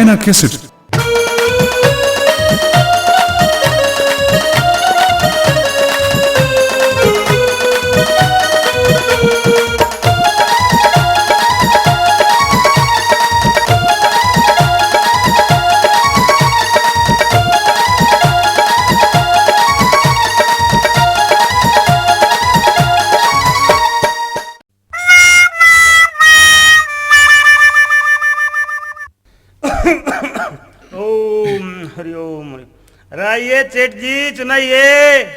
Diana Cassette. Hariom राइए सेठ जी चुनाइए।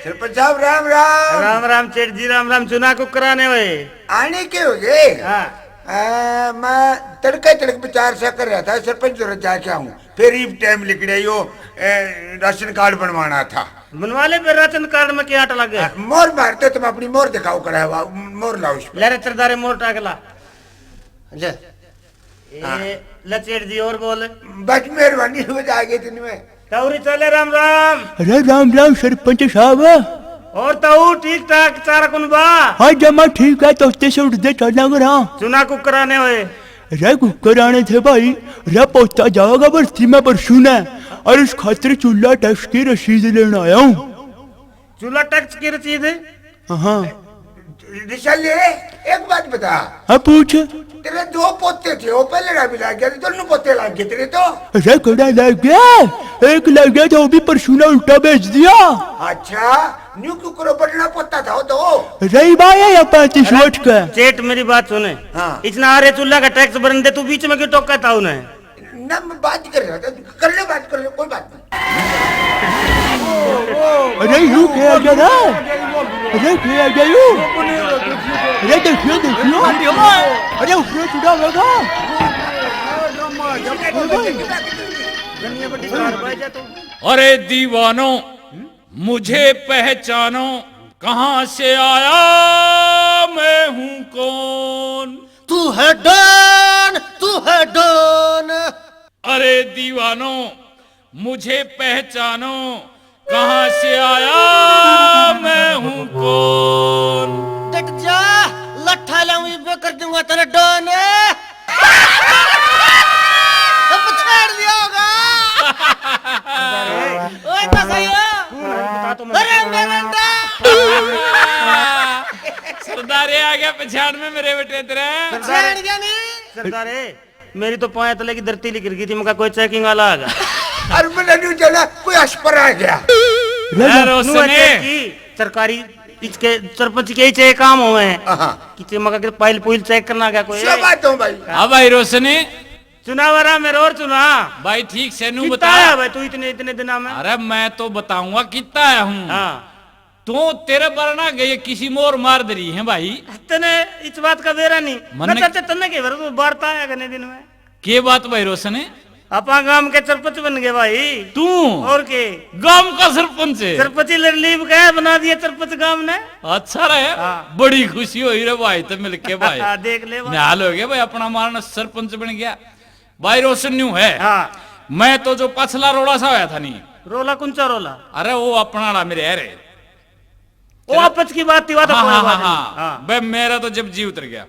सरपंच साहब राम राम। राम राम सेठ जी राम राम। चुना को कराने हुए आने के हो गए। हाँ मैं तड़के विचार से कर रहा था सरपंच जरूर जाके आऊं, फिर ही टाइम लिख रही हो। राशन कार्ड बनवाना था। बनवा ले फिर राशन कार्ड में क्या आटा लग गया। मोर मारते तुम अपनी मोर दिखाओ करा हुआ मोर लाओ उस पे। ले रे चरदारे मोर टाकला ले ले सेठ जी और बोल बस मेहरबानी हो जाएगी दिन में। तौरी चले राम राम। अरे राम राम सरपंच साहब। और ताऊ ठीक ठाक चारा कुन बा। हाँ जमा ठीक है, तो से उठते चलना करा। चुना को कराने हुए अरे कुकर आने थे भाई, अरे पहुंचता जाओगा बस्ती में परसों ने, और उस खातिर चूल्हा टैक्स की रसीद लेने आया हूँ। चूल्हा टैक्स की रसीद है। हाँ रिशल ले एक बात बता। हाँ पूछ। तेरे दो पोते थे, वो पहले लड़ा भी लग गया, दोनों पोते लग गए तेरे तो। अरे कड़ा लग गया, एक लग गया तो वो भी परसों ने उल्टा बेच दिया। अच्छा न्यू क्यों करो, बढ़ना पोता था वो तो। रही बात है या 35 का। सेठ मेरी बात सुने। हाँ। इतना आरे चूल्हा का टैक्स भरने दे, तू बीच में क्यों टोका था उन्हें। ना मैं बात कर रहा था, कर ले बात कर ले, कोई बात नहीं। अरे यू क्या गया ना, अरे क्या गया यू, अरे देखियो देखियो, अरे उसने चुड़ा लगा। अरे दीवानो मुझे पहचानो, कहाँ से आया मैं हूँ कौन। तू है डॉन, तू है डॉन। अरे दीवानो मुझे पहचानो, कहाँ से आया मैं हूँ कौन। देख जा लट्ठा लाऊं पे कर दूंगा तेरे डॉन। अब छेड़ दिया होगा। ओए तो सही हो। अरे मेरा सरदारे आ गया पहचान में मेरे बेटे तेरे। छेड़ गया नहीं। सरदारे मेरी तो पाया तले की धरती गिर गई थी, मुझे कोई चेकिंग वाला आ गया। अरे मैंने नहीं चला, कोई अस्पर आ गया। सरकारी इसके सरपंच के ही चेक काम हुए हैं हाँ। कि मगा के फाइल पुइल चेक करना गया कोई। सब बात हूँ भाई। हाँ भाई रोशनी चुनावरा मेरे और चुना भाई ठीक से नू कितना बता। आया भाई तू इतने इतने दिना में। अरे मैं तो बताऊंगा कितना आया हूँ। हाँ तो तेरे बरना गए किसी मोर मार दरी है भाई। तने इस बात का बेरा नहीं मन मैं चाचा तने के भर वार्ता आया गने दिन में। के बात भाई रोशनी, अपा गांव के सरपंच बन गए भाई। तू और के गांव का सरपंच है। सरपंच लीव का बना दिया सरपंच गांव ने। अच्छा रहे। हाँ। बड़ी खुशी हुई रे भाई तो मिलके भाई। देख ले भाई। निहाल हो गया भाई, अपना मारना सरपंच बन गया भाई। रोशन न्यू है। हाँ मैं तो जो पछला रोड़ा सा होया था नहीं। रोला कुंचा रोला। अरे वो अपना मेरे है रे। वो आपस की बात थी बात। हाँ भाई मेरा तो जब जी उतर गया,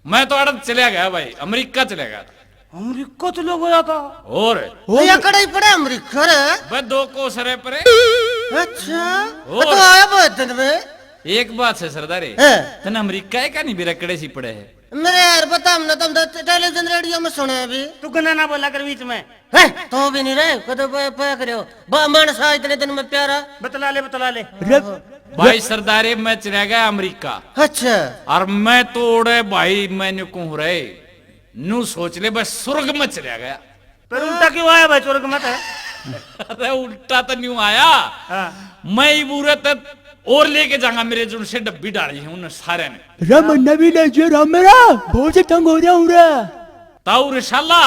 मैं तो अड़द चला गया भाई, अमेरिका चला गया था। अमेरिका तो लोग होया था। और ये कड़ाई पड़े अमरीका रे। भाई 2 कोसरे परे। अच्छा वो तो आया बहुत दिन में। एक बात है सरदारे, है। तने अमेरिका है का नहीं बिरकड़े सी पड़े है। मेरे यार बता, हमने तुम टेलीविजन रेडियो में सुने अभी। तू गना ना बोला कर बीच में। है तो भी नहीं रहे कदो पे करो मानसा इतने दिन में प्यारा। बतला ले बतला ले। भाई सरदारे मैं चला गया अमेरिका। अच्छा और मैं तो उड़े भाई, मैंने कहूँ रहे नू सोच ले बस स्वर्ग में चला गया। पर उल्टा क्यों आया भाई स्वर्ग मत है। अरे उल्टा तो नहीं आया। हाँ। मैं ही बुरे तक और लेके जाऊंगा, मेरे जो से डब्बी डाली है उन सारे ने। राम भी ले जो राम मेरा बहुत से तंग हो रहा हूँ रे। ताऊ रिशाला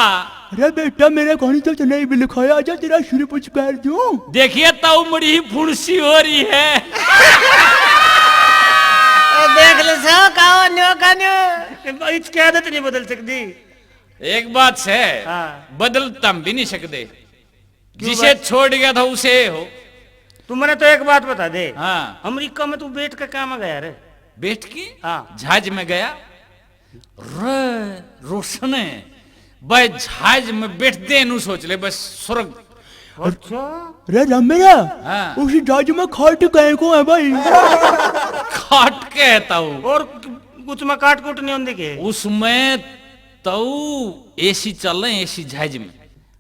अरे बेटा मेरा कहानी तो नहीं भी लिखाया, आजा तेरा शुरू कुछ कर दूं। देखिए ताऊ मड़ी ही फुड़सी हो रही है। देख ले सो काओ न्यो का न्यो। इसकी आदत नहीं बदल सकती। एक बात है। हाँ। बदल तम भी नहीं सकते, जिसे छोड़ गया था उसे हो। तू मैंने तो एक बात बता दे। हाँ। अमेरिका में तू बैठ के काम गया रे। बैठ की हाँ। जहाज में गया। रोशन भाई जहाज में बैठते हैं नु सोच ले बस स्वर्ग। अच्छा अरे रमेरा हाँ। उसी जहाज में खाट कहीं को है भाई? खाट कहता हूँ और कुछ में काट कूट नहीं होंगे के उसमें तो एसी चल रहे एसी जहाज में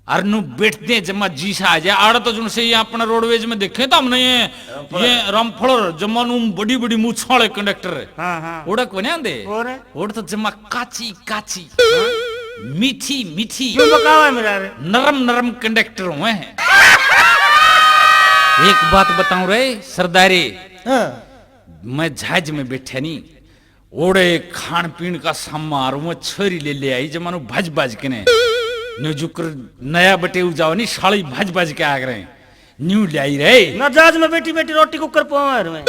और नु बैठते हैं जमा जीसा आ जाए आड़ा तो जिनसे ये अपना रोडवेज में देखे तो हमने ये रामफल जमानु बड़ी बड़ी मूछ वाले कंडक्टर है। हाँ हाँ ओड़ा को नहीं आंदे और ओड़ा तो जमा काची काची मीठी मीठी क्यों बकावा है मेरा रे? नरम नरम कंडक्टर हुए हैं। एक बात बताऊं रे सरदारी हाँ मैं जहाज में बैठे नहीं ओड़े खान पीन का सामान वो छोरी ले आई जमानो भज भज के ने न्यू जुकर नया बटे जाओ नहीं साली भज भज के आ गए न्यू ले आई रे ना जहाज में बैठी बैठी रोटी कुकर पावा में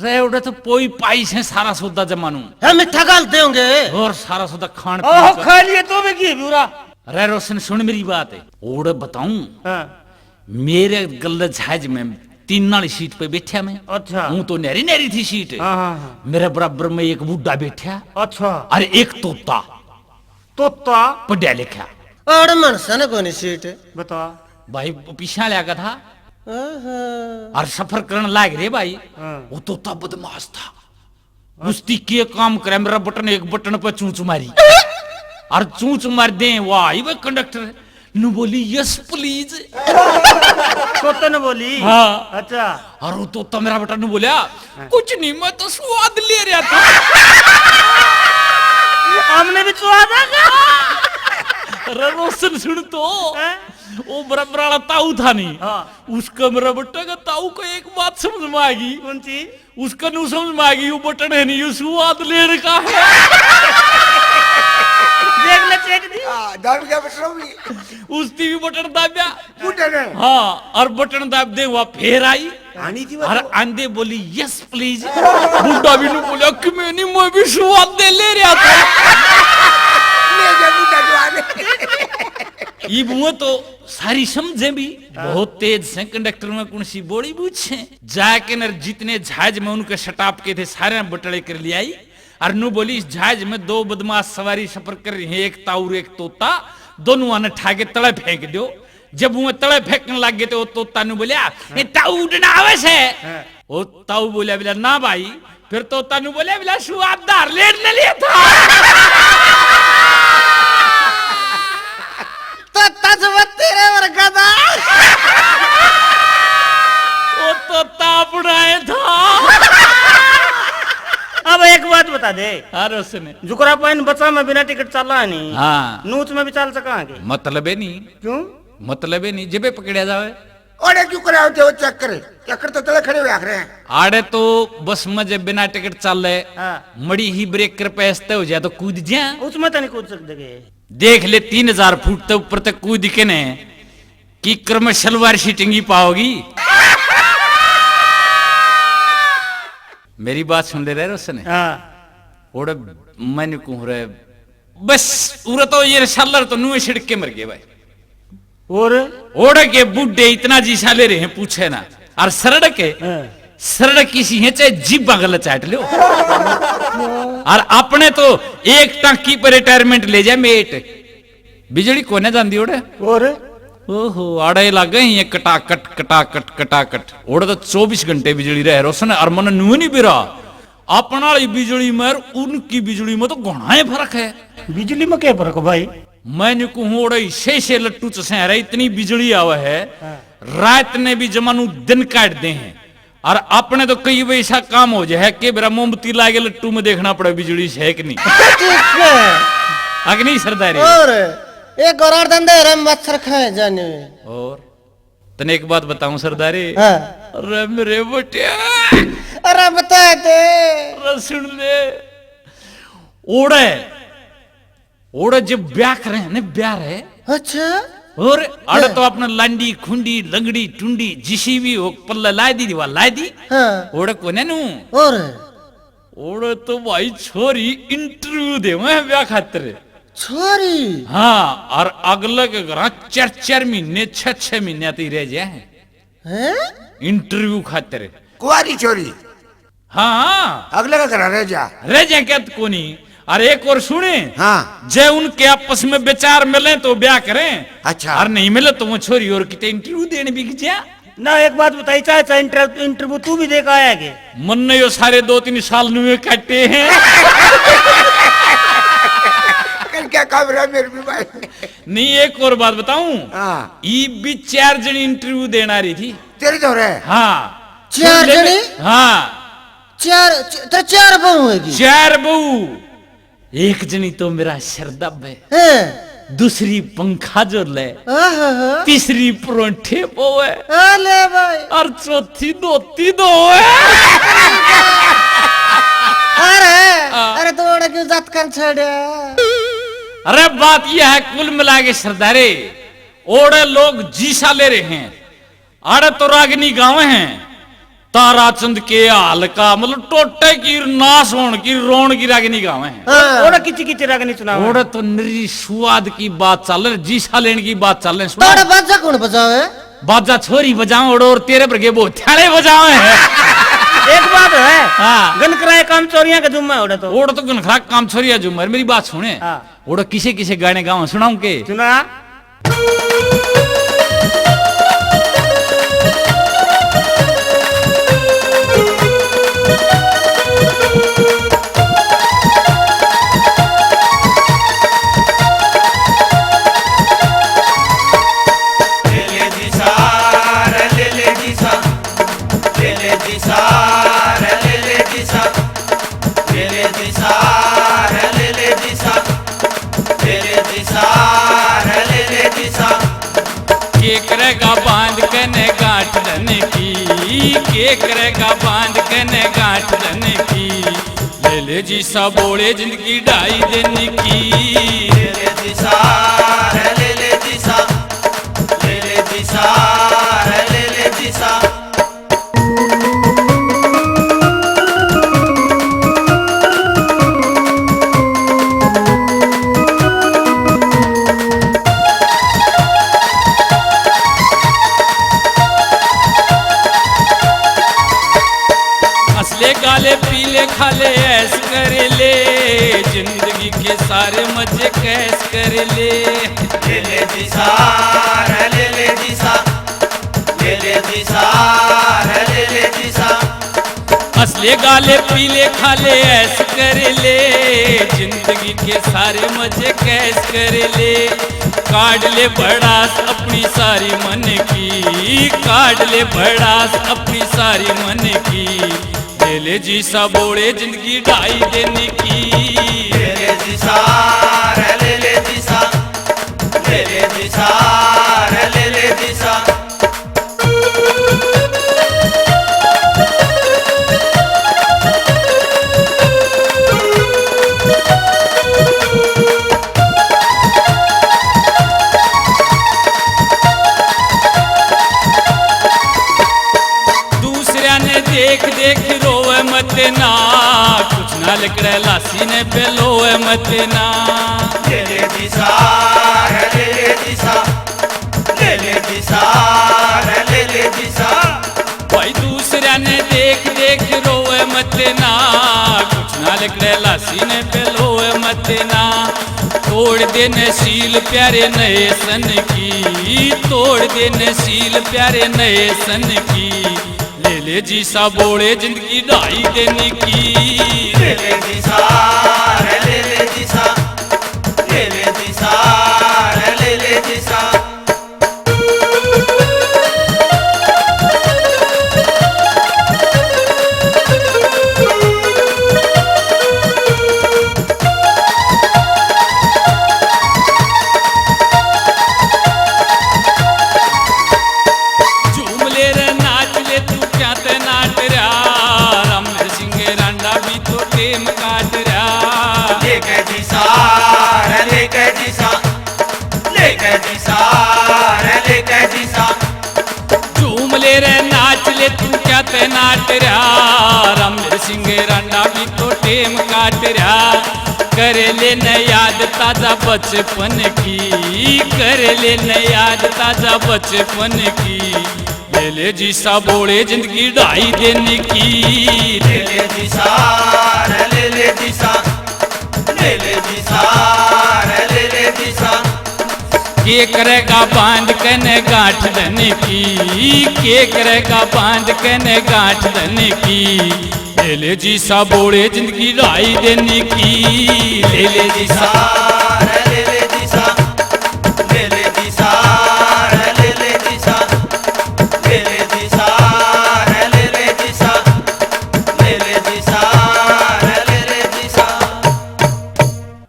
रे ओड़े तो पोई पाई से सारा सौदा जमानू हम मिठा गालते होंगे। और सारा सौदा खान ओह पीन खा लिए तो भी की पूरा। रे रोशन सुन मेरी बात है ओड़े बताऊं हाँ मेरे गल्ले जहाज में 3 वाली सीट पे बैठा मैं। अच्छा हूं तो नहरी नहरी थी सीट हाँ हाँ हाँ मेरे बराबर में एक बुढ़ा बैठा अच्छा और एक तोता तोता पढ़ा लिखा और मनसा ने कोनी सीट बता भाई पीछा लगा था आहा। और सफर करने लाग रे भाई हाँ। वो तोता बदमाश था उसकी के काम करे मेरा बटन एक बटन पे चूंच मारी और चूंच मार दे वाह ये कंडक्टर नु बोली यस प्लीज तोते ने बोली हाँ। अच्छा और वो तोता मेरा बटन नु बोला कुछ नहीं मैं तो स्वाद ले रहा था हमने भी स्वाद आगा अरे रोशन सुन तो हैं? वो बराबर वाला ताऊ था नहीं हाँ उसका मेरा बट्टा का ताऊ को एक बात समझ में आ गई कौन सी उसका नु समझ में आ गई वो बटन है नहीं ये स्वाद लेने का है देख ले चेक दी दाल क्या बच रहा हूँ उस टीवी बटन दाबिया बूटे ने हाँ और बटन दाब दे वहाँ फिर आई आनी थी और आंधे बोली यस प्लीज बुढ़ा भी नु बोला कि मैं नहीं मैं भी स्वाद दे ले रहा था ले जा बूटा जो आने ये बुआ तो सारी समझे भी बहुत तेज से कंडक्टर में कौन सी बोड़ी पूछे जाके न जितने जहाज में उनके शटाप के थे सारे बटड़े कर ले आई और नु बोली इस जहाज में 2 बदमाश सवारी सफर कर रही है एक ताऊ एक तोता दोनों आने ठाके तले फेंक दो जब वो तले फेंकने लग गए तो तोता नु बोलिया ये ताऊ उड़ना आवश है वो ताऊ बोलिया बोला ना भाई फिर तोता नु बोलिया बोला स्वाददार लेट ले लिया था तो तजवत तेरे वर्गा था वो तोता अपनाए था अब एक बात बता दे हाँ रोशन जुकरा पाइन बचा में बिना टिकट चला नहीं हाँ नूच में भी चल सका आगे मतलब है नहीं क्यों मतलब है नहीं जेबे पकड़िया जावे और क्यों करे होते हो चक्कर तो तले खड़े हुए आख रहे हैं आड़े तो बस में जब बिना टिकट चल रहे हाँ मड़ी ही ब्रेक कर पैसते हो जाए तो कूद जाए उसमें तो नहीं कूद सकते देख ले 3000 फुट तो ऊपर तक कूद के ने कि क्रम शलवार सीटिंग पाओगी मेरी बात सुन ले रहे रोशन हाँ ओड़े मैंने कहूँ रहे बस उरा तो ये शलर तो नुए छिड़क के मर गए भाई और ओड़े के बुढ़े इतना जीसा ले रहे हैं पूछे ना और सरड़ के हाँ। सरड़ किसी है चाहे जीप गलत चाट लो और अपने तो एक टांकी पर रिटायरमेंट ले जाए मेट बिजली कोने जाती ओड़े और ओहो आड़े लगे ये कटाकट कटाकट कटाकट ओड़े तो 24 घंटे बिजली रहे रोशन और मन नुए नहीं बिरा अपना वाली बिजली में और उनकी बिजली में तो घना ही फर्क है बिजली में क्या फर्क भाई मैंने कहूँ ओड़े से लट्टू चसे रहे इतनी बिजली आवा है रात ने भी जमानू दिन काट दे हैं और अपने तो कई वैसा काम हो जाए कि मेरा मोमबत्ती लागे लट्टू में देखना पड़े बिजली से है कि नहीं ठीक है अग्नि सरदारी और एक और धंधे रे मच्छर खाए जाने में और तने एक बात बताऊं सरदारी हाँ अरे मेरे बटिया अरे बता दे अरे सुन ले ओड़े ओड़े जब ब्याह करे हैं ना ब्याह रहे अच्छा और अड़े तो अपना लंडी खुंडी लंगड़ी टुंडी जिसी भी हो पल्ला लाई दी वह लाई दी हाँ ओड़े कोने नु और ओड़े तो भाई छोरी इंटरव्यू दे मैं ब्याह खातिर छोरी हाँ और अगले के घर 4-4 महीने 6-6 महीने ती रह जाए हैं इंटरव्यू खातिर कुआरी छोरी हाँ अगले का घर रह जा रह जाए क्या कोनी अरे एक और सुने, हाँ जय उनके आपस में विचार मिले तो ब्याह करें, अच्छा। और नहीं मिले तो वो छोरी और कितने इंटरव्यू देने भी जा। ना एक बात बताई चाचा, इंटरव्यू तू भी देखा आया के? मन ने यो सारे 2-3 साल नुए काटे हैं। क्या खबर है मेरे भी भाई? नहीं एक और बात बताऊं, हाँ ये भी 4 जनी इंटरव्यू देने आ रही थी। तेरी तो है? हाँ 4 जने? हाँ 4 बहू है 4 बहू। एक जनी तो मेरा शरदब है, दूसरी पंखा जो ले, तीसरी परोंठे वो है, ले भाई, और चौथी धोती दो है। अरे तो क्यों जात कर छड़े? अरे बात यह है कुल मिला के सरदारे, ओड़े लोग जीसा ले रहे हैं, अरे तो रागनी गाँव हैं, ताराचंद के हाल का मतलब टोटे की नाश होने की रोन की रागनी गाँव है। ओड़ा किची किची रागनी सुना? ओड़े तो निरी स्वाद की बात चल रही, जीसा लेने की बात चल रही। तोड़ा बाजा कौन बजावे? बाजा छोरी बजाओ ओड़ो, और तेरे पर वो थैले बजाओ है। एक बात है, हाँ गनकराय काम चोरियां का जुम्मा ओड़ा तो। ओड़ा तो गनखरा काम छोरिया जुम्मा। मेरी बात सुने, हाँ। ओड़ा किसे किसे गाने गाँव सुनाऊं के? सुना। के करेगा बांध कने गांठ धने की, के करेगा बांध कने गांठ धने की, ले ले जी सा बोले जिंदगी ढाई देने की। ले ले जी सा, ले ले जी सा, ले ले जी सा, ले ले जी सा। गाले पीले खाले ऐस करे ले, जिंदगी के सारे मजे कैस करे ले। ले ले जी सा, ले ले जी सा, ले ले जी सा, ले ले जी सा। असले गाले पीले खाले ऐस करे ले, जिंदगी के सारे मजे कैस करे ले। काट ले भड़ास अपनी सारी मन की, काट ले भड़ास अपनी सारी मन की, ले ले जी सा बोले जिंदगी ढाई देने की। ले ले जी सा, ले ले जी सा, ले ले जी सा, ले ले जी सा। देख देख रोवे मत ना, कुछ ना लिखड़े लासी ने बेलोवे मत ना। ले ले जी सा, ले ले जी सा, ले ले जी सा, ले ले जी सा। भाई दूसरा ने देख देख रोवे मत ना, कुछ ना लिखड़े लासी ने बेलोवे मत ना। तोड़ दे नसील प्यारे नए सन की, तोड़ दे नसील प्यारे नए सन की, ले ले जी सा बोले जिंदगी ढाई देने की। ले ले जी सा, ले ले जी सा, ले ले जी सा, ले ले जी सा। झूम ले रे नाच ले तू क्या ते नाट रहा, रणवीर सिंह रांडा भी तो टेम काट रहा। कर ले न याद ताजा बचपन की, कर ले न याद ताजा बचपन की, ले ले जी सा बोले जिंदगी ढाई देने की। ले ले जी सा, ले ले जी सा, के करेगा बांध कने गांठ धन की, के करेगा बांध कने गांठ धन की। ले ले जी सा बोले जिंदगी राई देने की, ले ले जी सा, ले ले जी सा, ले ले जी सा, ले ले जी सा, ले ले जी सा, ले ले जी सा, ले ले जी सा, ले ले जी सा।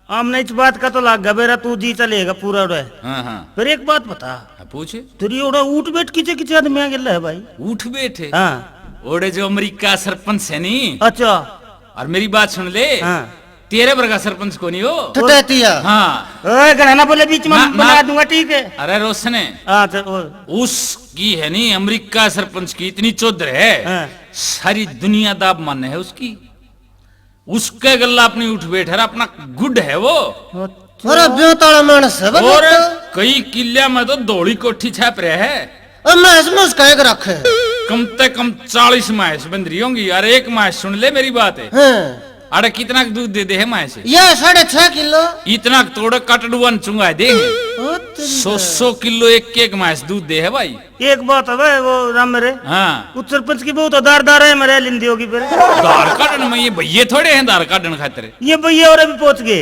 आमने इस बात का तो लाग गबेरा तू जी चलेगा पूरा उड़े। हाँ हाँ फिर एक बात बता, पूछे। तेरी ओड़ा ऊट बैठ किचे किचे आदमी आ गेल है भाई। उठ बैठे हाँ ओड़े जो अमेरिका सरपंच है नी, अच्छा और मेरी बात सुन ले, हाँ तेरे वर्गा सरपंच को नहीं हो। ठुटैतिया हाँ ओए गहना बोले बीच में ना- बना ना- दूंगा ठीक है। अरे रोशने हाँ तो उसकी है नी अमेरिका सरपंच की इतनी चौधर है, हाँ। सारी दुनिया दाब माने है उसकी। उसके गल्ला अपनी उठ बैठ है, अपना गुड है वो। अरे ब्योताड़ा मानस है बे और तो। कई किलिया में तो धोली कोठी छाप रहे है। अब मैं इसमें उसका एक रखे कम से कम 40 माइस बन रही होंगी। अरे एक माइस सुन ले मेरी बात है। हैं अरे कितना दूध दे दे है माइस? ये 6.5 किलो। इतना तोड़े कटडुअन चुंगा दे। 100 किलो एक माइस दूध दे है भाई। एक बात है भाई वो राम मेरे, हाँ उस सरपंच की बहुत दार है मेरे लिंदी होगी फिर। दार काटन में ये भैये थोड़े हैं दार काटन खातिर। ये भैया और अभी पहुंच गए।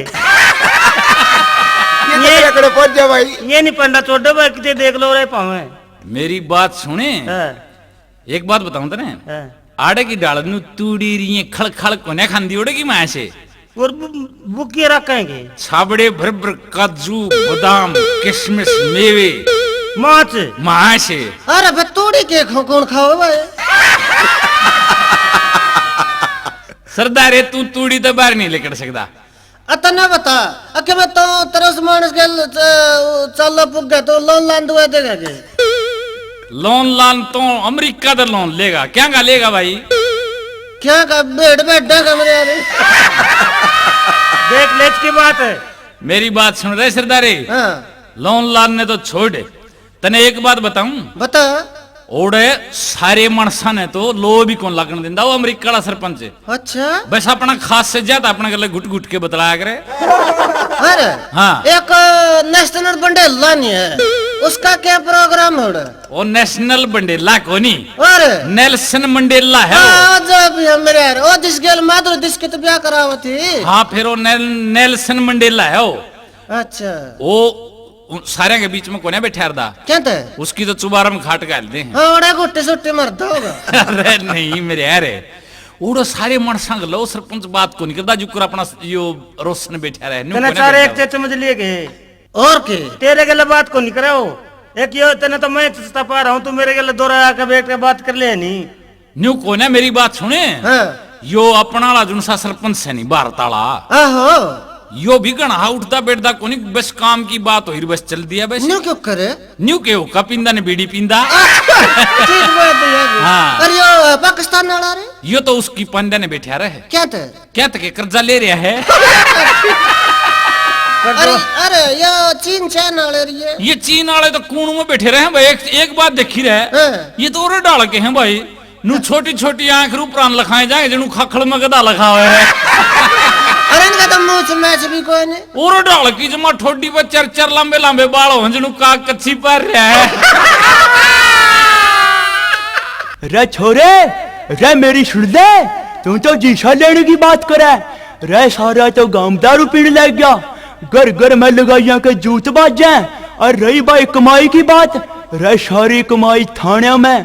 ये कड़े पहुंच जा भाई। ये नहीं पंडा छोड़ो भाई कितने देख लो रे पावे। मेरी बात सुने, हाँ, एक बात बताऊं तेने, हाँ। आड़े की डाल नु तूड़ी रही खड़ खड़ कोने खांदी ओड़े की माँ से और बुकिए रखेंगे छाबड़े भर भर काजू बादाम किशमिश मेवे माछ माँ से। अरे बे तोड़ी के कौन खाओ भाई? सरदारे तू तूड़ी तो बाहर नहीं लेकर सकता। अतना बता अके मैं तो तरस मानस के चल पुग गया तो लोन लान दुआ देगा के लोन लान तो अमेरिका का लोन लेगा, क्या का लेगा भाई? क्या का बेड बेडा का मेरे यार। देख लेच की बात है। मेरी बात सुन रहे सरदारे, हाँ लोन लान ने तो छोड़, तने एक बात बताऊं, बता। ओड़े सारे मनसा ने तो लो भी कौन लगन दिंदा वो अमेरिका वाला सरपंच है। अच्छा बस अपना खास से ज्यादा अपने गले घुट घुट के बतलाया करे। अरे हाँ। एक नेशनल बंडेला नहीं है, उसका क्या प्रोग्राम है उड़ा? वो नेशनल बंडेला कोनी, अरे नेल्सन मंडेला है वो। हाँ जो भी है मेरे यार, ओ जिस गेल माधुरी दिस के तो ब्याह करावत थी। हाँ फिर वो नेल्सन मंडेला है वो। अच्छा वो सारे के बीच में कोने बैठा रहा, क्या थे? उसकी तो चुबारम खाट गाल दे। हाँ उड़ा गुट्टे सुट्टे मरता होगा। अरे नहीं मेरे यार, उड़ो सारे मनसा लो सरपंच बात को नहीं करता जो अपना यो रोशन बैठा रहे। तेने सारे एक से समझ लिए गए और के तेरे गले बात को नहीं करे हो। एक यो तेने तो मैं चस्ता पा रहा हूँ, तू मेरे गले दो आके बैठ के बात कर ले नहीं। न्यू कोने मेरी बात सुने, हाँ यो अपना वाला जुनसा सरपंच है नहीं भारत वाला, आहो यो भी गणा उठता बैठता कोनी, बस काम की बात हो बस चल दिया बस। न्यू क्यों करे? न्यू के का पिंदा ने बीड़ी पिंदा। ठीक बात है यार। हाँ। अरे यो पाकिस्तान वाला रे यो तो उसकी पंडा ने बैठा रहे, क्या थे? क्या तक कर्जा ले रहा है। अरे अरे ये चीन चाइना वाले रे ये चीन वाले तो कूण में बैठे रहे हैं भाई। एक बात देखी रहे, हाँ। ये तो और डाल के हैं भाई, नु छोटी छोटी आंख रू प्राण लखाए जाए जिनु खखड़ में गदा लखा हुआ है। अरे इनका तो मुंह से मैच भी कोई नहीं। और डाल की जमा ठोडी पर चर चर लंबे लंबे बाल हो जिनु का कच्ची पर रहा है। रे छोरे, रे मेरी सुन ले, तू तो जीसा लेने की बात करे। रे सारा तो गांव दारू पीने लग गया, घर घर में लगाइया के जूत बाजे। और रही भाई कमाई की बात, रे सारी कमाई थाने में,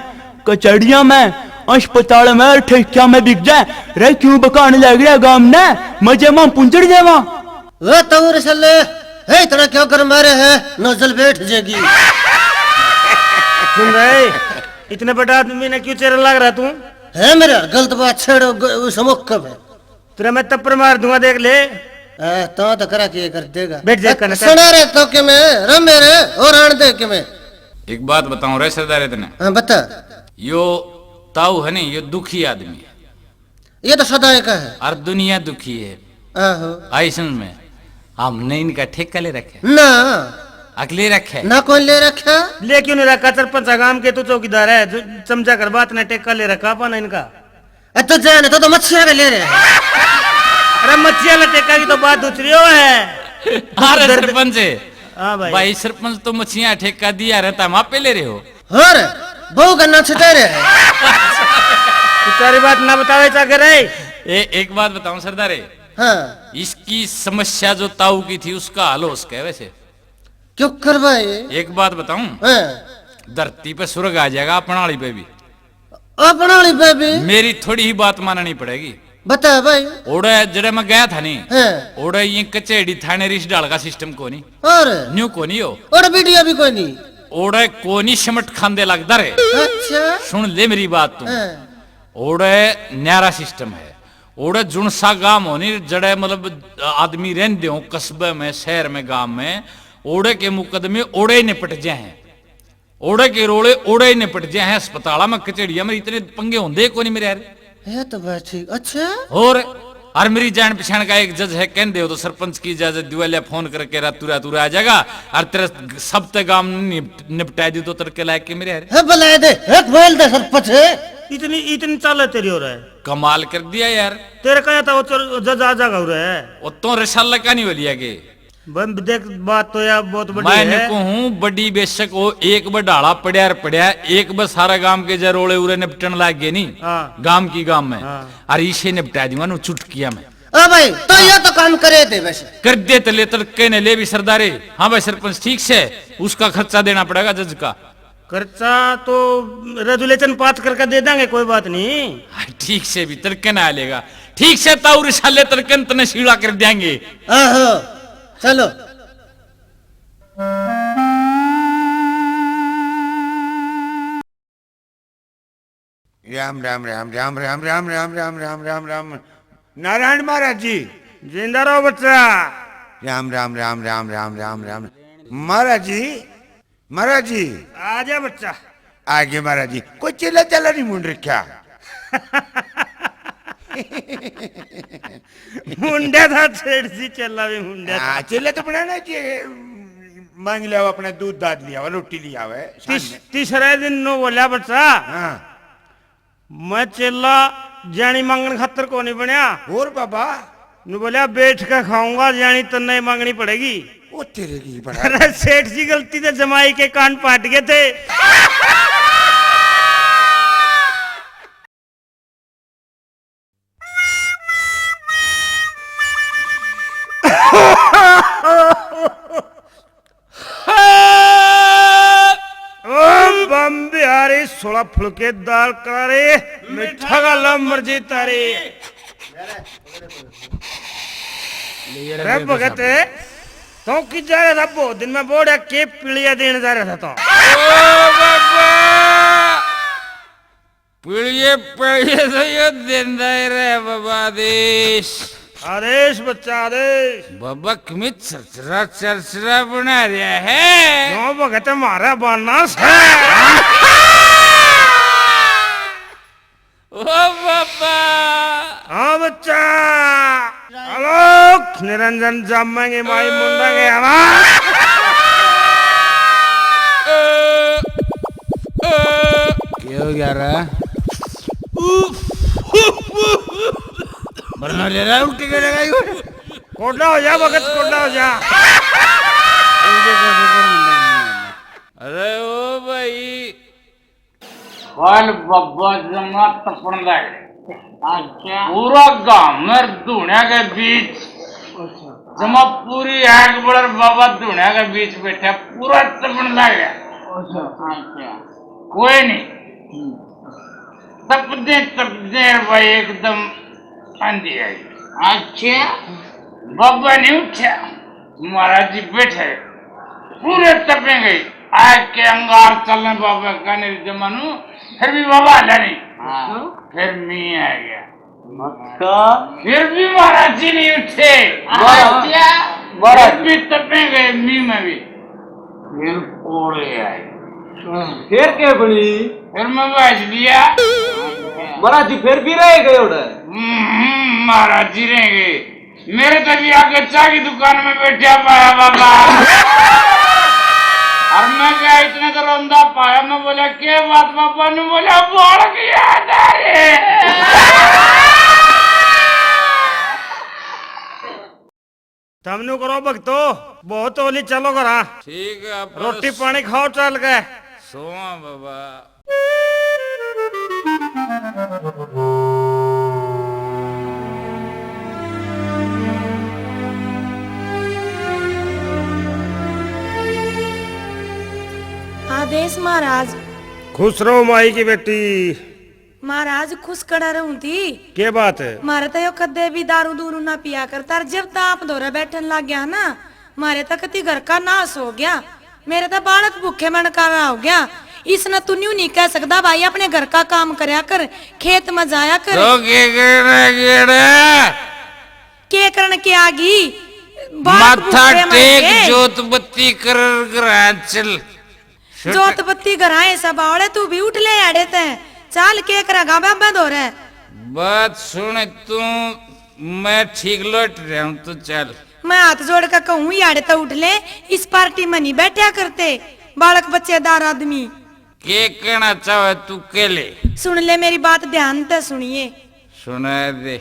कचहरिया में, अस्पताल में और ठेकिया में बिक जाए। रे क्यों बकाने लग रहा गांव ने, मजे में पुंजड़ देवा। वो तो सले है इतना क्यों कर मारे है, नजल बैठ जाएगी। सुन रहे इतने बड़ा आदमी ने क्यों चेहरा लग रहा तू? है मेरे यार गलत बात छेड़ो समुख कब है? तेरा मैं तप्पर मार दूंगा देख ले। तो करा के कर देगा। बैठ जा करना सुना रे तो के मैं रम मेरे और आन दे के मैं। एक बात बताऊं रे सरदार इतने, हाँ बता। यो ताऊ है नहीं, यो दुखी आदमी है ये तो सदाए का है। और दुनिया दुखी है। आहो ऐसन में हमने इनका ठेका ले रखे, ना अगले रखे ना कौन ले रखा? ले क्यों नहीं रखा? सरपंच गांव के तू चौकीदार है, जो समझा कर बात ने टेक्का ले रखा पाना इनका। तो जाने तो मच्छिया का ले रहे हैं। अरे मच्छिया ला टेक्का की तो बात दूसरी हो है। अरे सरपंच हाँ भाई। भाई सरपंच तो मछियां ठेका दिया रहता वहां पे ले रहे हो। और बहु गन्ना छिटे रहे है। तू सारी बात ना बतावे चाहे रे। एक बात बताऊं सरदारे, हाँ इसकी समस्या जो ताऊ की थी उसका हल हो सके वैसे। क्यों कर भाई? एक बात बताऊं, हाँ धरती पे स्वर्ग आ जाएगा अपनाली पे भी। अपना वाली बेबी मेरी थोड़ी ही बात माननी पड़ेगी। बता भाई। ओड़े जड़े मैं गया था नहीं, हाँ ओड़े ये कचेड़ी थाने रिश डाल का सिस्टम को नहीं, और न्यू को नहीं हो, और वीडियो भी कोई नहीं। ओड़े को नहीं सिमट खांदे लगता रे। अच्छा सुन ले मेरी बात तू, हाँ ओड़े न्यारा सिस्टम है। ओड़े जुनसा गांव होनी जड़े मतलब आदमी रहते हो कस्बे में शहर में गांव में, ओड़े के मुकदमे ओड़े ही निपट जाए हैं, ओड़े के रोड़े ओड़े ही निपट जाए हैं। अस्पताल में कचेड़िया में इतने पंगे होंगे को नहीं मेरे यार। ये तो बात ठीक। अच्छा और मेरी जान पहचान का एक जज है, कहते हो तो सरपंच की इजाजत दिवालिया फोन करके रातू आ जाएगा और तेरा सब ते काम निपटा दी तो तरके लायक के मेरे यार। है बुलाए दे, एक बोल दे सरपंच है। इतनी चाल तेरी हो रहा है। कमाल कर दिया यार। तेरे कहा था वो जज आ जागा हो रहा है। वो तो रसाला का नहीं हो लिया के देख बात तो यार बहुत बड़ी मैं है। कहूँ बड़ी बेशक हो, एक बार डाला पड़ा एक बार सारा गांव के जरोड़े उड़े निपटन लाग गए नहीं। हाँ। गांव की गांव में हाँ। और इसे निपटा दूंगा नु चुटकिया में। ओ भाई तो ये तो काम करे दे वैसे। कर दे तले तड़के ने ले भी सरदारे। हाँ भाई सरपंच ठीक से उसका खर्चा देना पड़ेगा जज का। खर्चा तो रेजुलेशन पास करके दे देंगे, कोई बात नहीं। हाँ, ठीक से भी तड़के ना लेगा, ठीक से ताऊ साले तड़के तने सीड़ा कर देंगे। आहो चलो राम राम राम राम राम राम राम राम राम राम राम। नारायण महाराज जी। जिंदा रहो बच्चा। राम राम राम राम राम राम राम। महाराज जी, महाराज जी आ जा बच्चा। आगे महाराज जी कोई चिल्ला चला नहीं मुंड रखा। मुंडा था छेड़ सी चला भी मुंडा था। हाँ चिल्ला तो बनाना चाहिए। मांग लिया हुआ अपना दूध दाद लिया हुआ रोटी लिया हुआ है। तीसरे दिन नो बोलिया बच्चा, हाँ मैं चेला जानी मांगने खातर को नहीं बनया। और बाबा नु बोलिया बैठ कर खाऊंगा, जानी तो नहीं मांगनी पड़ेगी। वो तेरे की बड़ा अरे सेठ जी गलती से जमाई के कान पाट गए थे। बम बिहारी 16 फुलके दाल करारे मीठा का लम मर्जी तारी। रे भगत तो कि जा रहा था बहुत दिन में बोड़ा के पीलिया देने जा रहा था तो। पीड़िए पीड़िए तो ये दिन रहे बाबा आदेश। आदेश बच्चा आदेश। बाबा कमी चरचरा बना रहा है। क्यों भगत हमारा बानास है। ओ बाबा हाँ बच्चा। आलोक निरंजन जमेंगे माई मुंडा के हमारा। क्या हो गया रहा? मरना ले रहा है उल्टी करेगा ये। कोडा हो जा भगत, कोडा हो जा। अरे ओ भाई कल बब्बा जमा तपन लगे। अच्छा पूरा गांव में धुनिया के बीच जमा पूरी आग बड़र बाबा धुनिया के बीच बैठे पूरा तपन लगे। अच्छा कोई नहीं तपदे भाई एकदम आंधी आई। अच्छा बाबा नहीं उठा, महाराज जी बैठे पूरे तपेंगे। आग के अंगार चलने बाबा का नहीं जमानू, फिर भी बाबा हला नहीं। फिर मी आ गया। फिर भी महाराज जी नहीं उठे। महाराज भी तपेंगे मी में भी। फिर कोड़े आए। फिर क्या बनी? फिर मैं बाज दिया। महाराज जी फिर भी रह गए उधर। महाराज जी रह गए। मेरे तभी आगे चाय की दुकान में बैठा पाया बाबा। और मैं क्या इतने तो रोंदा पाया। मैं बोला क्या बात बाबा ने बोला बोल गया तमनु करो भक्तो बहुत होली चलो करा ठीक है अपन रोटी पानी खाओ चल गए सोआ बाबा आदेश महाराज। खुश रहो माई की बेटी। महाराज खुश कड़ा रहूं थी। के बात है? मारे तो यो कदे भी दारू दूरू ना पिया करता, जब तक आप दौरे बैठन लग गया ना मारे तक कति घर का नाश हो गया, मेरे तो बालक भूखे मनकारा हो गया। इसने तू न्यू नहीं कह सकता भाई अपने घर का काम करया कर, खेत में जाया कर। तो के करण के आगी माथा टेक जोत बत्ती कर चल जोत बत्ती कराए सब आवड़े, तू भी उठ ले आड़े ते चाल के करेगा बाबा दो रे। बात सुन तू, मैं ठीक लौट रहा हूँ, तू चल। मैं हाथ जोड़ कर कहूँ याड़े तो उठ ले, इस पार्टी में नहीं बैठा करते बालक बच्चेदार आदमी। के कहना चाहे तू के ले सुन ले मेरी बात ध्यान से सुनिए। सुना दे।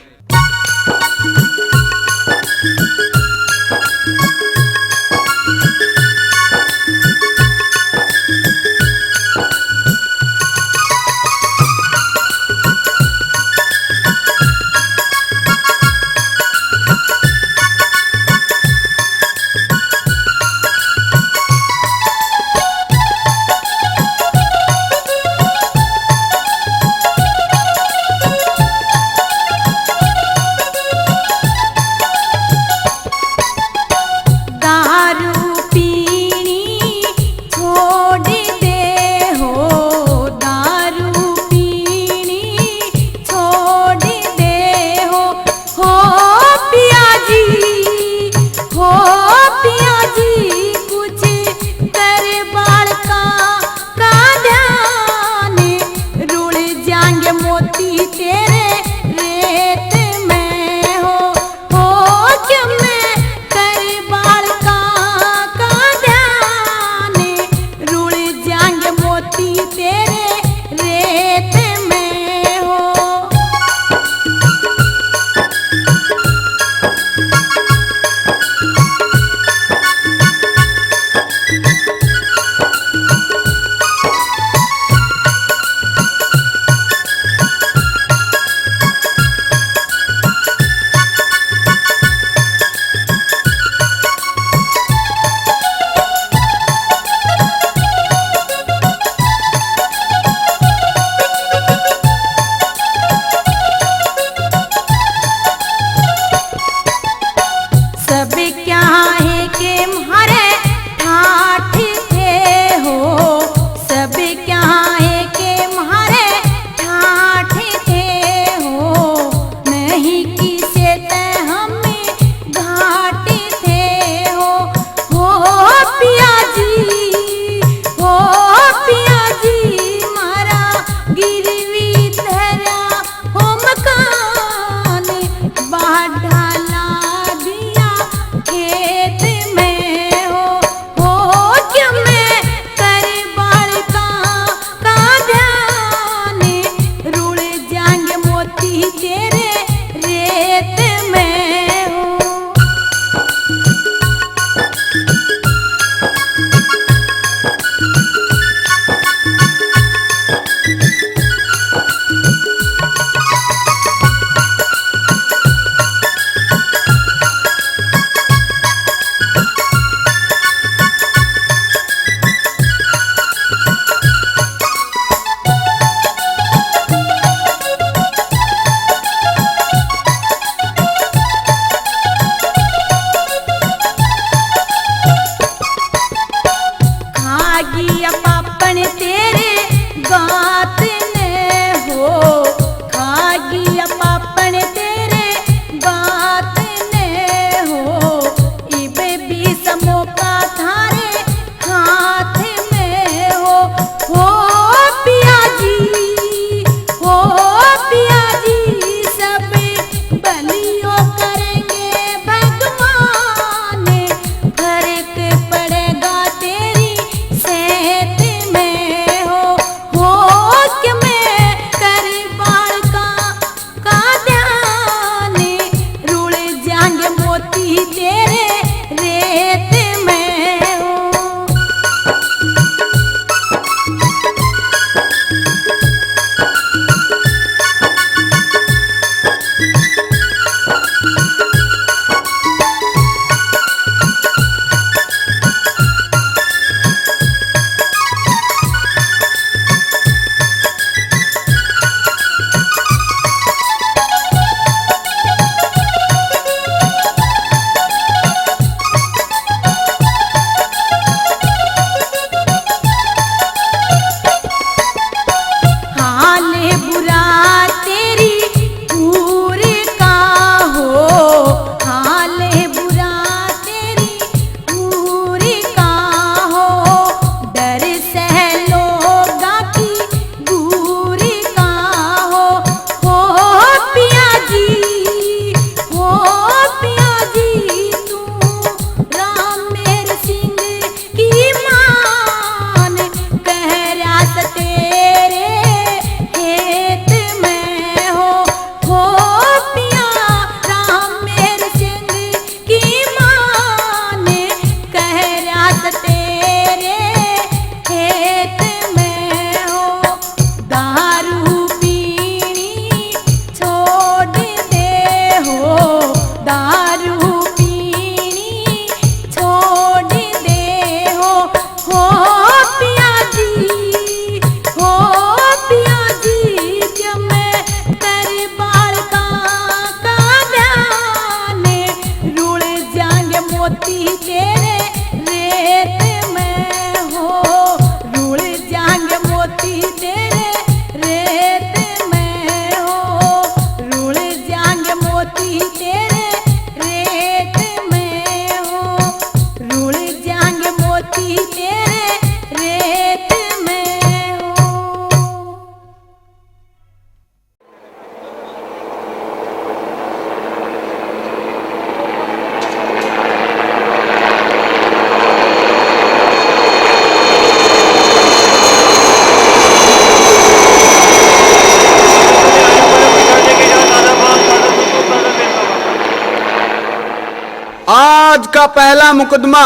आज का पहला मुकदमा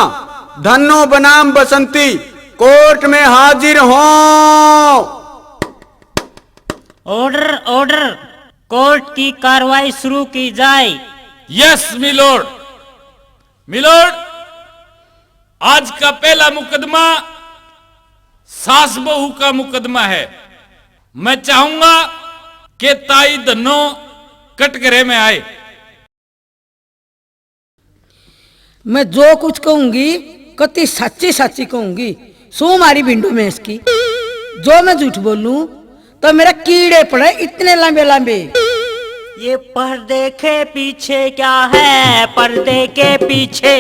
धन्नो बनाम बसंती कोर्ट में हाजिर हो। ऑर्डर ऑर्डर, कोर्ट की कार्रवाई शुरू की जाए। Yes milord. मिलोड, आज का पहला मुकदमा सास बहू का मुकदमा है। मैं चाहूंगा कि ताई धन्नो कटघरे में आए। मैं जो कुछ कहूंगी कति सच्ची सच्ची कहूंगी। सो मारी भिंडो में इसकी, जो मैं झूठ बोलूं तो मेरा कीड़े पड़े इतने लंबे लंबे। ये पर्दे के पीछे क्या है? पर्दे के पीछे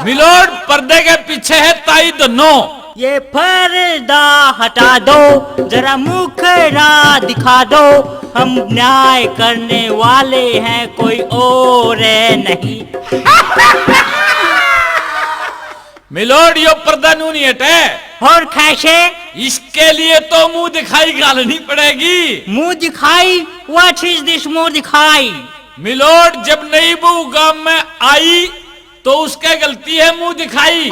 मिलोड, पर्दे के पीछे है ताई धन्नो। ये पर्दा हटा दो, जरा मुखड़ा दिखा दो। हम न्याय करने वाले हैं, कोई और नहीं। मिलोड, यो पर्दा नू नहीं हटे। और कैसे? इसके लिए तो मुंह दिखाई गालनी पड़ेगी। मुंह दिखाई? व्हाट इज दिस मुंह दिखाई? मिलोड, जब नई बहू गांव में आई तो उसके गलती है मुंह दिखाई।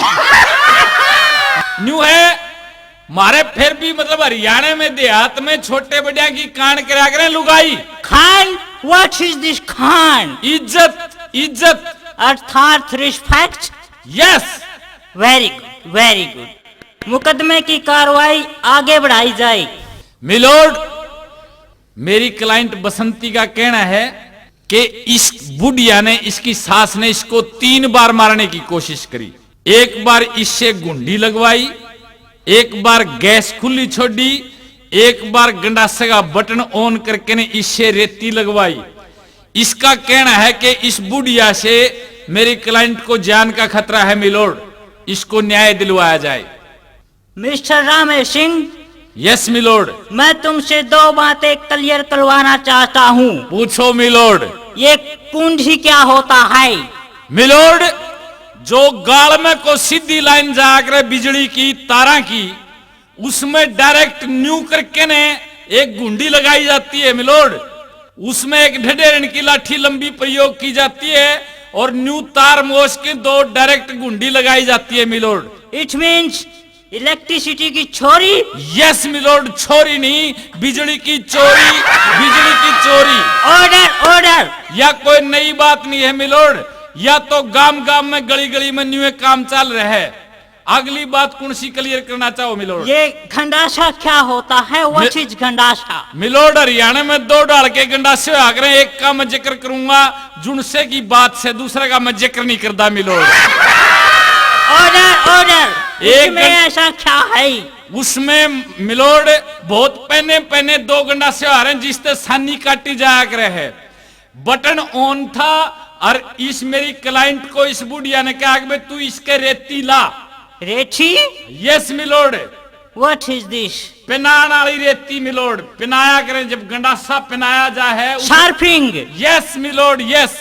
न्यू है मारे, फिर भी मतलब हरियाणा में देहात में छोटे बड़िया की कान करा करें लुगाई। Khan? What is this Khan? इज्जत, इज्जत अर्थात respect. Yes, very good, very good. मुकदमे की कार्रवाई आगे बढ़ाई जाए। मिलोड, मेरी क्लाइंट बसंती का कहना है कि इस बुढ़िया ने, इसकी सास ने इसको 3 बार मारने की कोशिश करी। एक बार इससे गुंडी लगवाई, एक बार गैस खुली छोड़ी, एक बार गंडासे का बटन ऑन करके ने इससे रेती लगवाई। इसका कहना है कि इस बुढ़िया से मेरी क्लाइंट को जान का खतरा है। मिलोड, इसको न्याय दिलवाया जाए। Mister Ramesh Singh. Yes milord. मैं तुमसे 2 बातें क्लियर करवाना चाहता हूँ। पूछो मिलोड। ये कुंडी क्या होता है? मिलोड, जो गाल में को सीधी लाइन जाकर बिजली की तारा की, उसमें डायरेक्ट न्यू करके ने एक गुंडी लगाई जाती है। मिलोड, उसमें एक ढेढेरन की लाठी लंबी प्रयोग की जाती है और न्यू तार मोस की 2 डायरेक्ट गुंडी लगाई जाती है। मिलोड, इट मीन्स इलेक्ट्रिसिटी की चोरी? यस मिलोड, चोरी नहीं, बिजली की चोरी, बिजली की चोरी। Order order. या कोई नई बात नहीं है मिलोड, या तो गांव गांव में गली गली में न्यू काम चल रहा है। अगली बात कौन सी क्लियर करना चाहो मिलोड? ये गंडासा क्या होता है? व्हाट इज गंडासा? मिलोड, हरियाणा में 2 डाल के गंडासे आग रहे। एक का मैं जिक्र करूंगा जुनसे की बात से, दूसरे का मैं जिक्र नहीं करता। Milord, order order. इसमें ऐसा क्या है? उसमें मिलोड बहुत पहने पहने 2 गंडासे आ रहे हैं जिससे सानी काटी जाया करे है। बटन ऑन था और इस मेरी क्लाइंट को इस बुढ़िया ने कहा कि तू इसके रेती ला। रेती? Yes milord. What is this? पिनान वाली रेती मिलोड, पिनाया करें जब गंडासा पिनाया जाए। शार्पिंग? Yes milord, yes.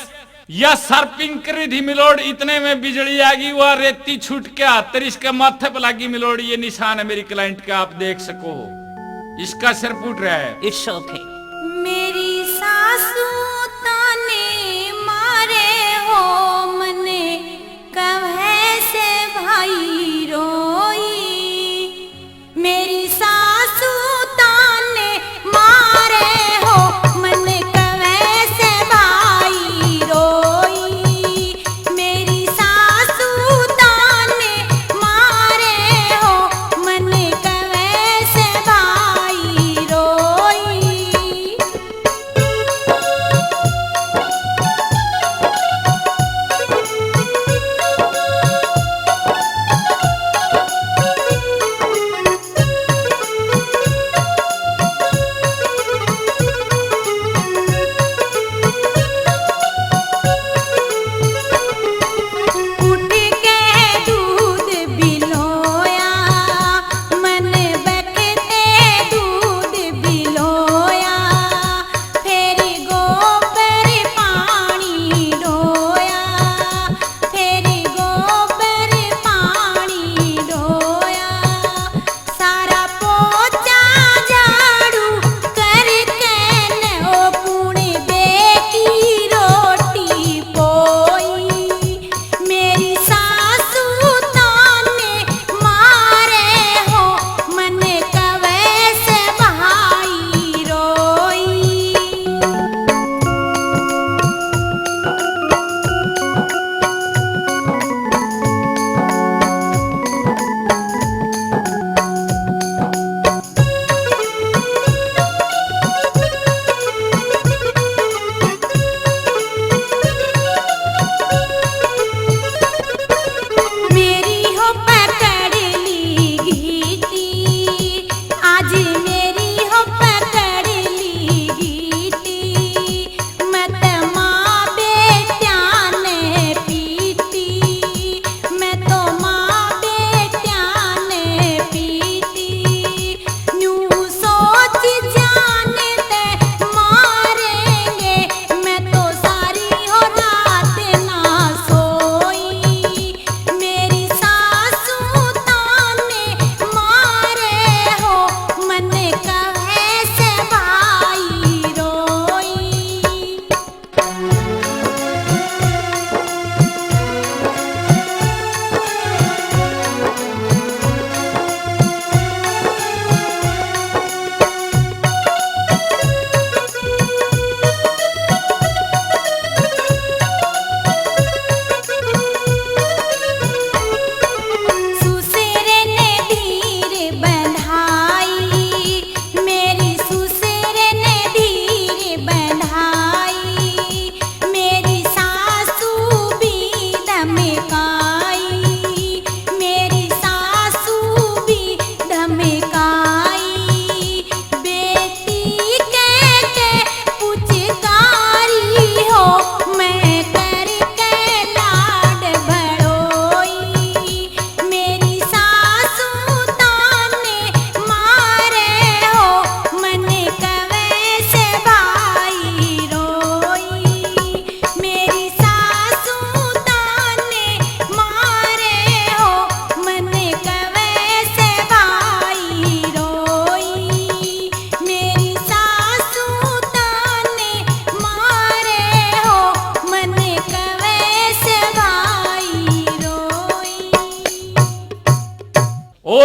या सर्पिंग कर रही थी मिलोड, इतने में बिजली आ गई, वह रेती छूट के आतर इसके माथे पर लगी। मिलोड, ये निशान है मेरी क्लाइंट का, आप देख सको, इसका सिर फूट रहा है। It's okay. मेरी सासू ताने मारे हो मने कहे से भाई रोई। मेरी सासू ताने मारे हो मने कहे से भाई रोई। मेरी सासू ताने मारे हो मने कहे से भाई रोई।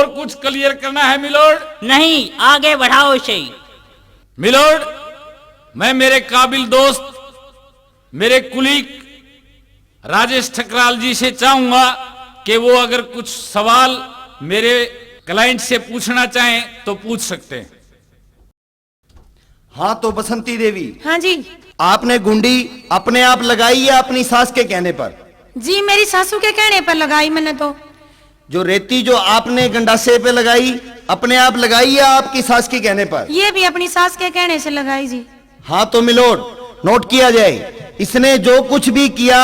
और कुछ क्लियर करना है मिलोड? नहीं, आगे बढ़ाओ इसे। मिलोड, मैं मेरे काबिल दोस्त, मेरे कुलीग राजेश ठकराल जी से चाहूंगा कि वो अगर कुछ सवाल मेरे क्लाइंट से पूछना चाहें तो पूछ सकते हैं। हाँ तो बसंती देवी, हाँ जी। आपने गुंडी अपने आप लगाई या अपनी सास के कहने पर? जी मेरी सासू के कहने पर लगाई मैंने तो। जो रेती जो आपने गंडासे पे लगाई अपने आप लगाई या आपकी सास के कहने पर? ये भी अपनी सास के कहने से लगाई जी। हाँ तो मिलोड, नोट किया जाए, इसने जो कुछ भी किया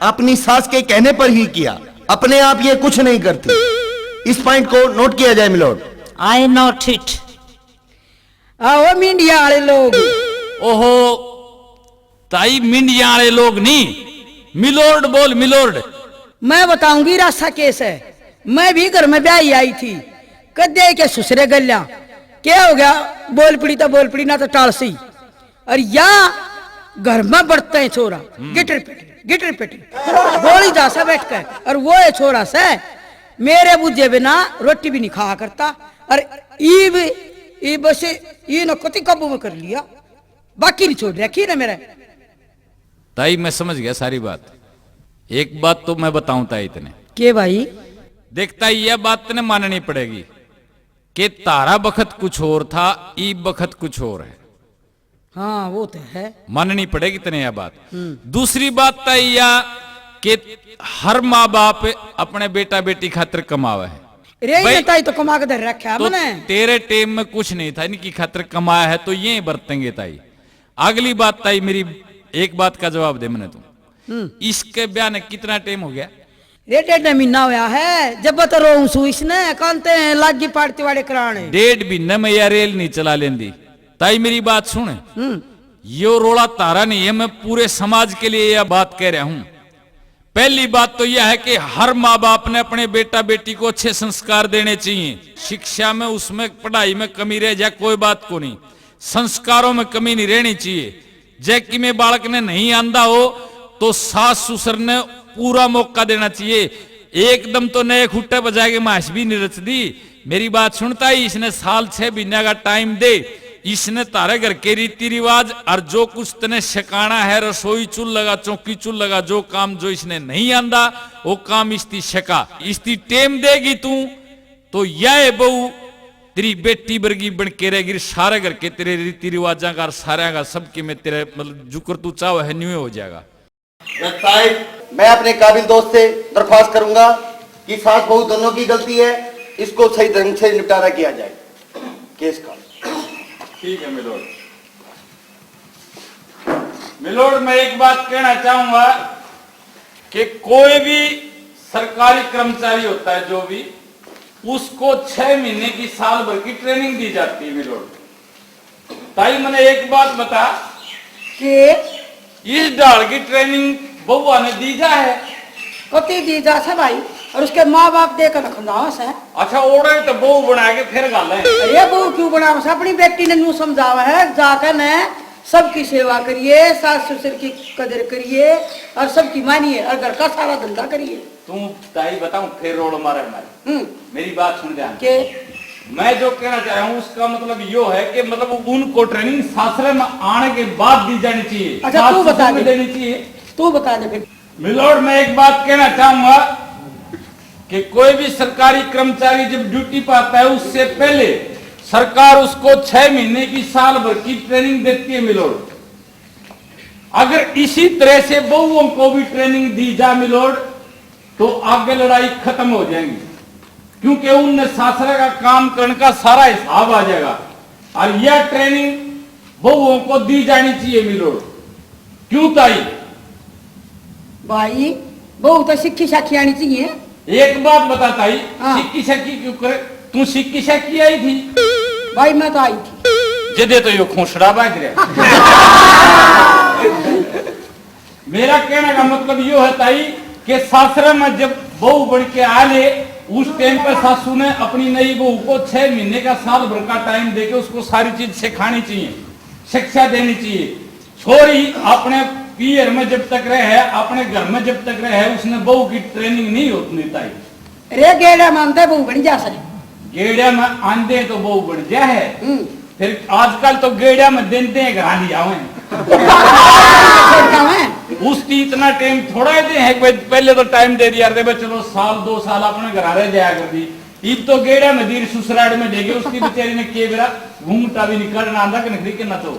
अपनी सास के कहने पर ही किया, अपने आप ये कुछ नहीं करती। इस पॉइंट को नोट किया जाए मिलोड। I note it. आओ मीडिया वाले लोग। ओहो ताई, मिंडिया वाले लोग नहीं, मिलोड बोल मिलोड। मैं बताऊंगी रास्ता केस है। मैं भी घर में ब्याही आई थी, कदे के सुसरे गल्या क्या हो गया, बोल पड़ी तो बोल पड़ी ना तो टाल सी। और या घर में बढ़ते हैं छोरा गिटर पेटी गोली जा सा बैठ कर, और वो है छोरा से मेरे बुझे बिना रोटी भी नहीं खाया करता। और ई बस ये न कति काबू में कर लिया, बाकी नहीं छोड़ रखी ना मेरे। ताई मैं समझ गया सारी बात। एक बात तो मैं बताऊं ताई तने के भाई, देखता ही यह बात तने माननी पड़ेगी कि तारा बखत कुछ और था, ई बखत कुछ और है। हाँ वो तो है, माननी पड़ेगी तने यह बात। दूसरी बात तो यह कि हर माँ बाप अपने बेटा बेटी खातिर कमावा है। ताई तो कमा के धर रखा तो मैंने। तेरे टेम में कुछ नहीं था, इनकी खातिर कमाया है तो ये बरतेंगे ताई। अगली बात ताई, मेरी एक बात का जवाब दे मैंने तुम, इसके ब्याह ने कितना टाइम हो गया? डेढ़ महीना होया है, जब तो रो इसने कांते लागी पार्टी वाले कराने। 1.5 महीने में यह रेल नहीं चला लेंदी। ताई मेरी बात सुन, यो रोड़ा तारा नहीं है, मैं पूरे समाज के लिए यह बात कह रहा हूं। पहली बात तो यह है कि हर माँ बाप ने अपने बेटा बेटी को अच्छे संस्कार देने चाहिए। शिक्षा में, उसमें पढ़ाई में कमी रह जाए कोई बात को नहीं, संस्कारों में कमी नहीं रहनी चाहिए। जैकी में बालक ने नहीं आंदा हो तो सास ससुर ने पूरा मौका देना चाहिए। एकदम तो नए खुट्टे बजा के माश भी नहीं रच दी। मेरी बात सुनता ही, इसने साल 6 महीने का टाइम दे, इसने तारे घर के रीति रिवाज और जो कुछ तने सिखाना है, रसोई चूल लगा, चौकी चूल लगा, जो काम जो इसने नहीं आंदा वो काम इसकी सिखा। इसकी टेम देगी तू तो यह बहू तेरी बेटी वर्गी बन के रहेगी। सारे घर के तेरे रीति रिवाजा का सारे का सबके में तेरे मतलब जुकर तू चाहो है न्यू हो जाएगा। मैं अपने काबिल दोस्त से दरख्वास्त करूंगा कि सास बहू दोनों की गलती है, इसको सही ढंग से निपटारा किया जाए केस का। ठीक है मिलोड। मिलोड, मैं एक बात कहना चाहूंगा कि कोई भी सरकारी कर्मचारी होता है जो भी, उसको 6 महीने की साल भर की ट्रेनिंग दी जाती है मिलोड। ताई मैंने एक बात बता कि इस डाल की ट्रेनिंग बउआ ने दी जा है। कति दी जा से भाई, और उसके माँ बाप देकर रखना है। अच्छा ओढ़े तो बहू बना के फिर गाले। अरे बहू क्यों बनावा से, अपनी बेटी ने नू समझावा है, जाकर ने सबकी सेवा करिए, सास ससुर की कदर करिए और सबकी मानिए और घर का सारा धंधा करिए। तुम ताई बताऊं फिर रोड मारे हमारे। मेरी बात सुन ध्यान के मैं जो कहना चाह रहा हूँ उसका मतलब यो है कि मतलब उनको ट्रेनिंग सासरे में आने के बाद दी जानी चाहिए। अच्छा तू बता दे, देनी चाहिए, तू बता दे फिर। मिलोड, मैं एक बात कहना चाहूंगा कि कोई भी सरकारी कर्मचारी जब ड्यूटी पर आता है उससे पहले सरकार उसको 6 महीने की साल भर की ट्रेनिंग देती है मिलोड। अगर इसी तरह से बहुओं को भी ट्रेनिंग दी जाए मिलोड तो आगे लड़ाई खत्म हो जाएंगी, क्योंकि उनने सासरे का काम करने का सारा हिसाब आ जाएगा। और यह ट्रेनिंग बहुओं को दी जानी चाहिए मिलोड। क्यों ताई? भाई बहू तो सिक्की साखी आनी चाहिए। एक बात बता ताई, सिक्की साखी क्यों करे? तू सिक्की साखी आई थी? भाई मैं तो आई थी। जदे तो यो खोसड़ा बाज रहा। मेरा कहने का मतलब यो है ताई कि सासरे में जब बहू बन के आले उस टाइम पर सासू ने अपनी नई बहू को 6 महीने का साल भर का टाइम देके उसको सारी चीज सिखानी चाहिए, शिक्षा देनी चाहिए। छोरी अपने पियर में जब तक रहे, अपने घर में जब तक रहे, उसने बहू की ट्रेनिंग नहीं होती ताई। रे गेड़ा मानते बहू बन जा सके। गेड़िया में आंधे तो बहु बढ़ गया है, फिर आजकल तो गेड़िया में देते हैं घर लिया हुए उसकी इतना टाइम थोड़ा ही दे है, पहले तो टाइम दे दिया थे चलो साल 2 साल अपने घर रह जाया कर दी, इब तो गेड़ा में दीर ससुराल में देगी उसकी बेचारी ने के बेरा घूमता भी नहीं करना आंदा कि नहीं करना। तो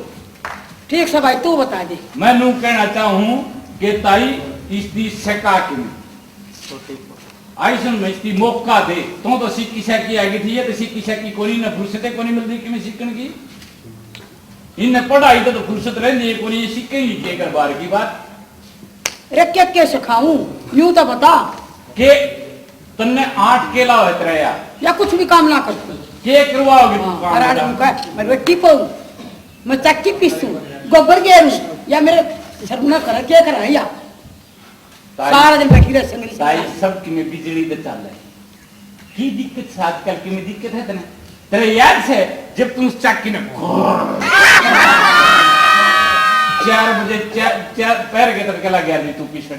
ठीक से भाई तू बता दे। मैं नू कहना चाहूं कि ताई इसकी सका की आइसन में इसकी मौका दे तो सीखी सकी आगे थी ये तो सीखी सकी कोनी न फुर्सत कोनी मिलती कि मैं सीखने की इन पढ़ाई तो फुर्सत रहती है कोनी सीखे ही के कर बार की बात। अरे क्या सिखाऊं यूं तो बता के तन्ने 8 केला होत रहा या कुछ भी काम ना कर के करवाओगे तू काम? अरे मैं बेटी को मैं चक्की पीसूं गोबर गेरूं या मेरे शर्म कर क्या कर या सारा दिन बैठी रह संगली ताई सब की में बिजली तो चल है की दिक्कत से आजकल की में दिक्कत है तेरे याद से जब तुम चक्की ने 4 बजे 4 पैर के तड़के लग गया तू पीछे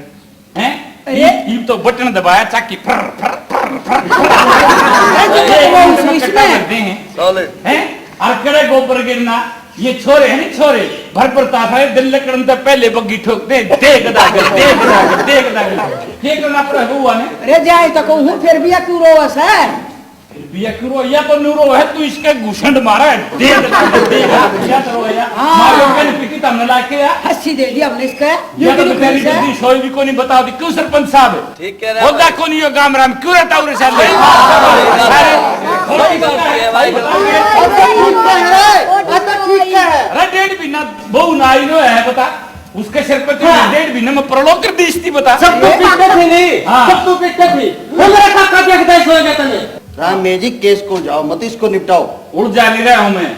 हैं ये तो बटन दबाया चक्की फर फर फर फर हैं अरकड़े गोबर गिरना ये छोरे है नहीं छोरे भर प्रताप है दिल लकड़न तो पहले बग्गी ठोक दे देख ये करना पड़ा हुआ ने। अरे जाए तो कहूं फिर भी क्यों रोवस है फिर भी क्यों रो या तो नूरो है तू इसके घुसंड मारा है देख क्या करो या मारो के पिटी तमने लाके या हंसी दे दी हमने इसका ये तो तेरी जल्दी सोई भी को नहीं बता दी क्यों सरपंच साहब ठीक है होदा को नहीं हो गाम राम क्यों रहता उरे साल अरे 1.5 महीना बहु नाई नो है बता उसके सिर पे तो 1.5 महीने में प्रलोक कर दी थी बता सब तो पीछे थी नहीं सब तो पीछे थी वो मेरा काका देखता ही सोएगा तने राम मैजिक केस को जाओ मत इसको निपटाओ। उड़ जा नहीं रहा हूं मैं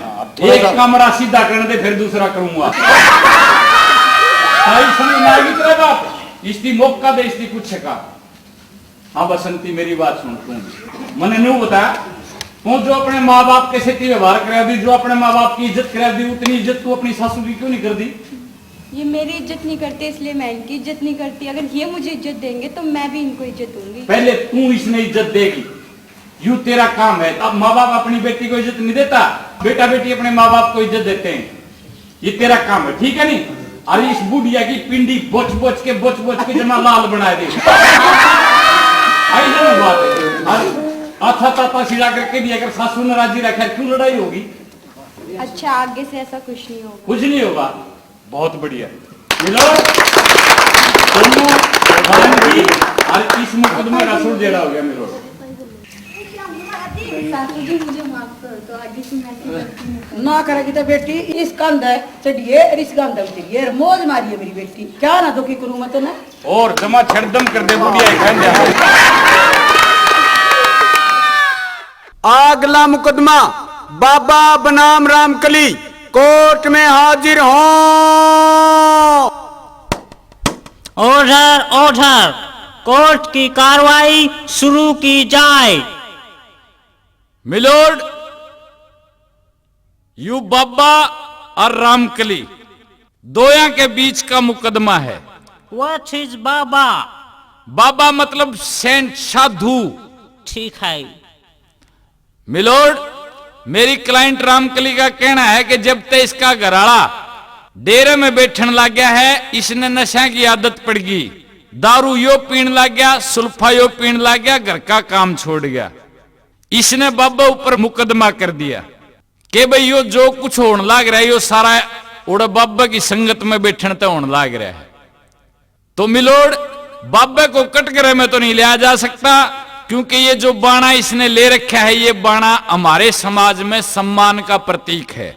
एक कमरा सीधा करने दे फिर दूसरा करूंगा आई समझ में आएगी तेरा बाप इसकी मौका दे इसकी कुछ का। हाँ बसंती मेरी बात सुन तू मैंने नहीं बताया तू जो अपने माँ बाप के साथ व्यवहार करा दी जो अपने माँ बाप की इज्जत करा दी उतनी इज्जत तू अपनी सासू की क्यों नहीं कर दी? ये मेरी इज्जत नहीं करते इसलिए मैं इनकी इज्जत नहीं करती, अगर ये मुझे इज्जत देंगे तो मैं भी इनको इज्जत दूंगी। पहले तू इसने इज्जत देगी यूं तेरा काम है। अब माँ बाप अपनी बेटी को इज्जत नहीं देता बेटा बेटी अपने माँ बाप को इज्जत देते हैं ये तेरा काम है ठीक है नहीं। अरे इस बुढ़िया की पिंडी बोच बोच के जमा लाल बना दे अच्छा ताता सिला करके भी अगर सासू नाराजी रखे क्यों लड़ाई होगी? अच्छा आगे से ऐसा कुछ नहीं होगा। कुछ नहीं होगा बहुत बढ़िया मिलो दोनों और इस मुकदमे का सुर जेड़ा हो गया मिलो। सासू जी मुझे माफ कर दो आगे से मैं ऐसी गलती नहीं करूंगी। ना करेगी तो बेटी इस कंधे चढ़िए और इस कंधे चढ़िए मौज मारिए मेरी बेटी क्या ना दुखी करूं मैं तो ना और जमा छड़दम कर दे बुढ़िया। अगला मुकदमा बाबा बनाम रामकली कोर्ट में हाजिर हो। ऑर्डर ऑर्डर कोर्ट की कार्रवाई शुरू की जाए। मिलोड यू बाबा और रामकली दोया के बीच का मुकदमा है। व्हाट इज बाबा? बाबा मतलब सेंट साधु। ठीक है मिलोड मेरी क्लाइंट रामकली का कहना है कि जब तक इसका घराड़ा डेरे में बैठने लग गया है इसने नशा की आदत पड़ गई दारू यो पीने लग गया सुल्फा यो पीने लग गया घर का काम छोड़ गया। इसने बाबा ऊपर मुकदमा कर दिया कि भाई यो जो कुछ होने लग रहा है यो सारा उड़ा बाबा की संगत में बैठने तक होने लग रहा है। तो मिलोड बाबा को कटघरे में तो नहीं लिया जा सकता क्योंकि ये जो बाणा इसने ले रखा है ये बाणा हमारे समाज में सम्मान का प्रतीक है।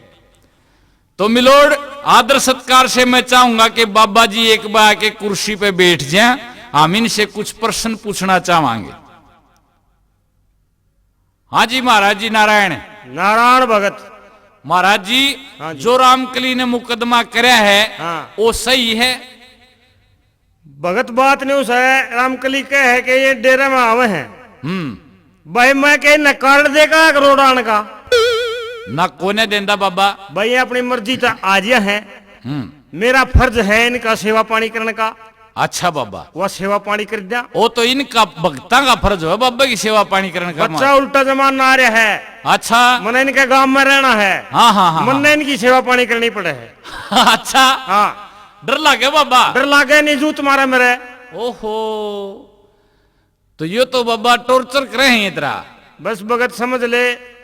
तो मिलोड आदर सत्कार से मैं चाहूंगा कि बाबा जी एक बार के कुर्सी पे बैठ जाएं हम इनसे कुछ प्रश्न पूछना चाहेंगे। हाँ जी महाराज जी नारायण नारायण भगत महाराज जी जो रामकली ने मुकदमा कराया है वो सही है? भगत बात नहीं उस है रामकली कह है कि ये डेरे में आवे हैं भाई मैं कहीं न कार्ड देगा रोडान का ना कोने देंदा बाबा भाई अपनी मर्जी तो आजिया है मेरा फर्ज है इनका सेवा पानी करने का। अच्छा बाबा, वह सेवा पानी कर दिया। वो तो इनका भक्ता का फर्ज है बाबा की सेवा पानी करने का। बच्चा उल्टा जमाना आ रहा है। अच्छा, मन इनके गांव में रहना है। हाँ हाँ हाँ, मन ने इनकी सेवा पानी करनी पड़े है। अच्छा, हाँ, डर लगे बाबा? डर लागे नहीं, जू तुम्हारा मेरे। ओहो, तो ये तो बाबा टॉर्चर करे हैं इतना। बस भगत समझ ले,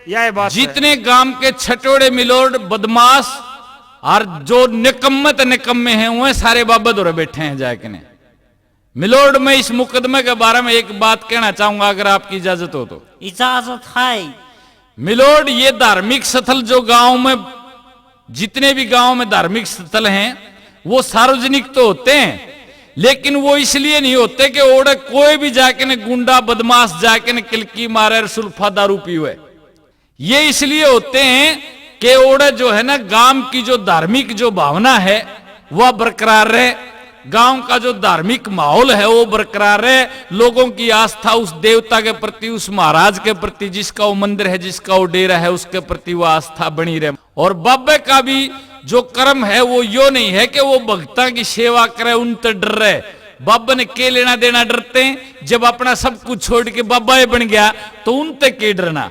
यह बात जितने गांव के छटोड़े मिलोड बदमाश और जो निकम्मे हैं वह सारे बाबा दौरे बैठे हैं जाके ने। मिलोड, मैं इस मुकदमे के बारे में एक बात कहना चाहूंगा अगर आपकी इजाजत हो तो। इजाजत है। मिलोड, ये धार्मिक स्थल जो गांव में, जितने भी गांव में धार्मिक स्थल हैं वो सार्वजनिक तो होते हैं, लेकिन वो इसलिए नहीं होते कि ओड़े कोई भी जाके ने गुंडा बदमाश जाके ने किलकी मारे और सुल्फा दारू पीवे। ये इसलिए होते हैं कि ओड़े जो है ना गांव की जो धार्मिक जो भावना है वह बरकरार रहे, गांव का जो धार्मिक माहौल है वो बरकरार रहे, लोगों की आस्था उस देवता के प्रति, उस महाराज के प्रति, जिसका वो मंदिर है, जिसका वो डेरा है, उसके प्रति वो आस्था बनी रहे। और बाबे का भी जो कर्म है वो यो नहीं है कि वो भक्ता की सेवा करे उनसे डर रहे। बाबा ने के लेना देना, डरते हैं जब अपना सब कुछ छोड़ के बाबा ये बन गया तो उनसे के डरना।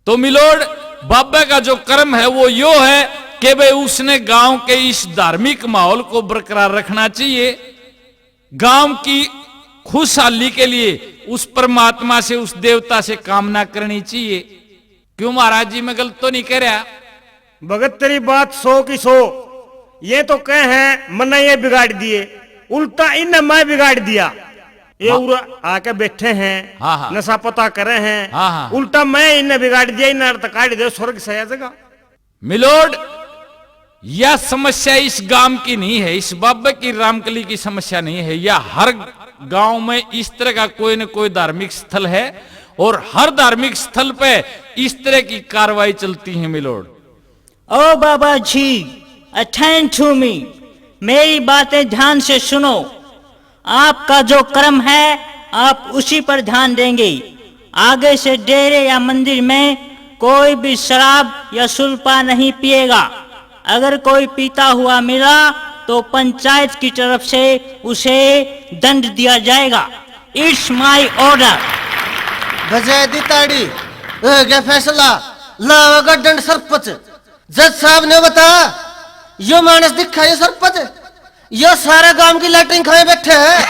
तो मिलोड, बाबा का जो कर्म है वो यो है कि भाई उसने गांव के इस धार्मिक माहौल को बरकरार रखना चाहिए, गांव की खुशहाली के लिए उस परमात्मा से, उस देवता से कामना करनी चाहिए। क्यों महाराज जी, मैं गलत तो नहीं कह रहा? भगत तेरी बात 100 की 100। ये तो कहे हैं मन ये बिगाड़ दिए, उल्टा इन मैं बिगाड़ दिया। ये आके बैठे हैं, हाँ हाँ, नशा पता करे हैं, हाँ हाँ, उल्टा मैं इन्हें बिगाड़ दिया, इन्हें अर्थ काट दिया, स्वर्ग से आ जगह। मिलोड, यह समस्या इस गांव की नहीं है, इस बाबा की रामकली की समस्या नहीं है। यह हर गांव में इस तरह का कोई न कोई धार्मिक स्थल है और हर धार्मिक स्थल पे इस तरह की कार्रवाई चलती है। मिलोड, ओ बाबा जी, अटेंड टू मी, मेरी बातें ध्यान से सुनो। आपका जो कर्म है आप उसी पर ध्यान देंगे। आगे से डेरे या मंदिर में कोई भी शराब या सुल्फा नहीं पिएगा। अगर कोई पीता हुआ मिला तो पंचायत की तरफ से उसे दंड दिया जाएगा। It's my order. बजाय दी ताड़ी, हो गया फैसला, लाओगा दंड सरपंच। जज साहब ने बताया यो मानस दिखा, ये सरपंच, यो सारे गांव की लैटरिन खाए बैठे हैं।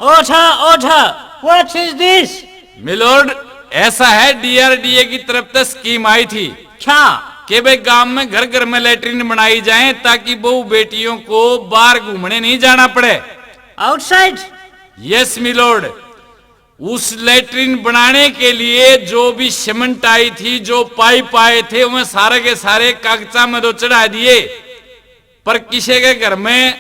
ओठा ओठा, व्हाट इज दिस? मिलोड, ऐसा है डीआरडीए की तरफ से स्कीम आई थी क्या कि भाई गांव में घर घर में लैट्रिन बनाई जाए ताकि बहू बेटियों को बाहर घूमने नहीं जाना पड़े। आउटसाइड? यस मिलोड, उस लैट्रिन बनाने के लिए जो भी सीमेंट आई थी, जो पाइप आए थे, वह सारे के सारे कागजा में तो चढ़ा दिए, पर किसी के घर में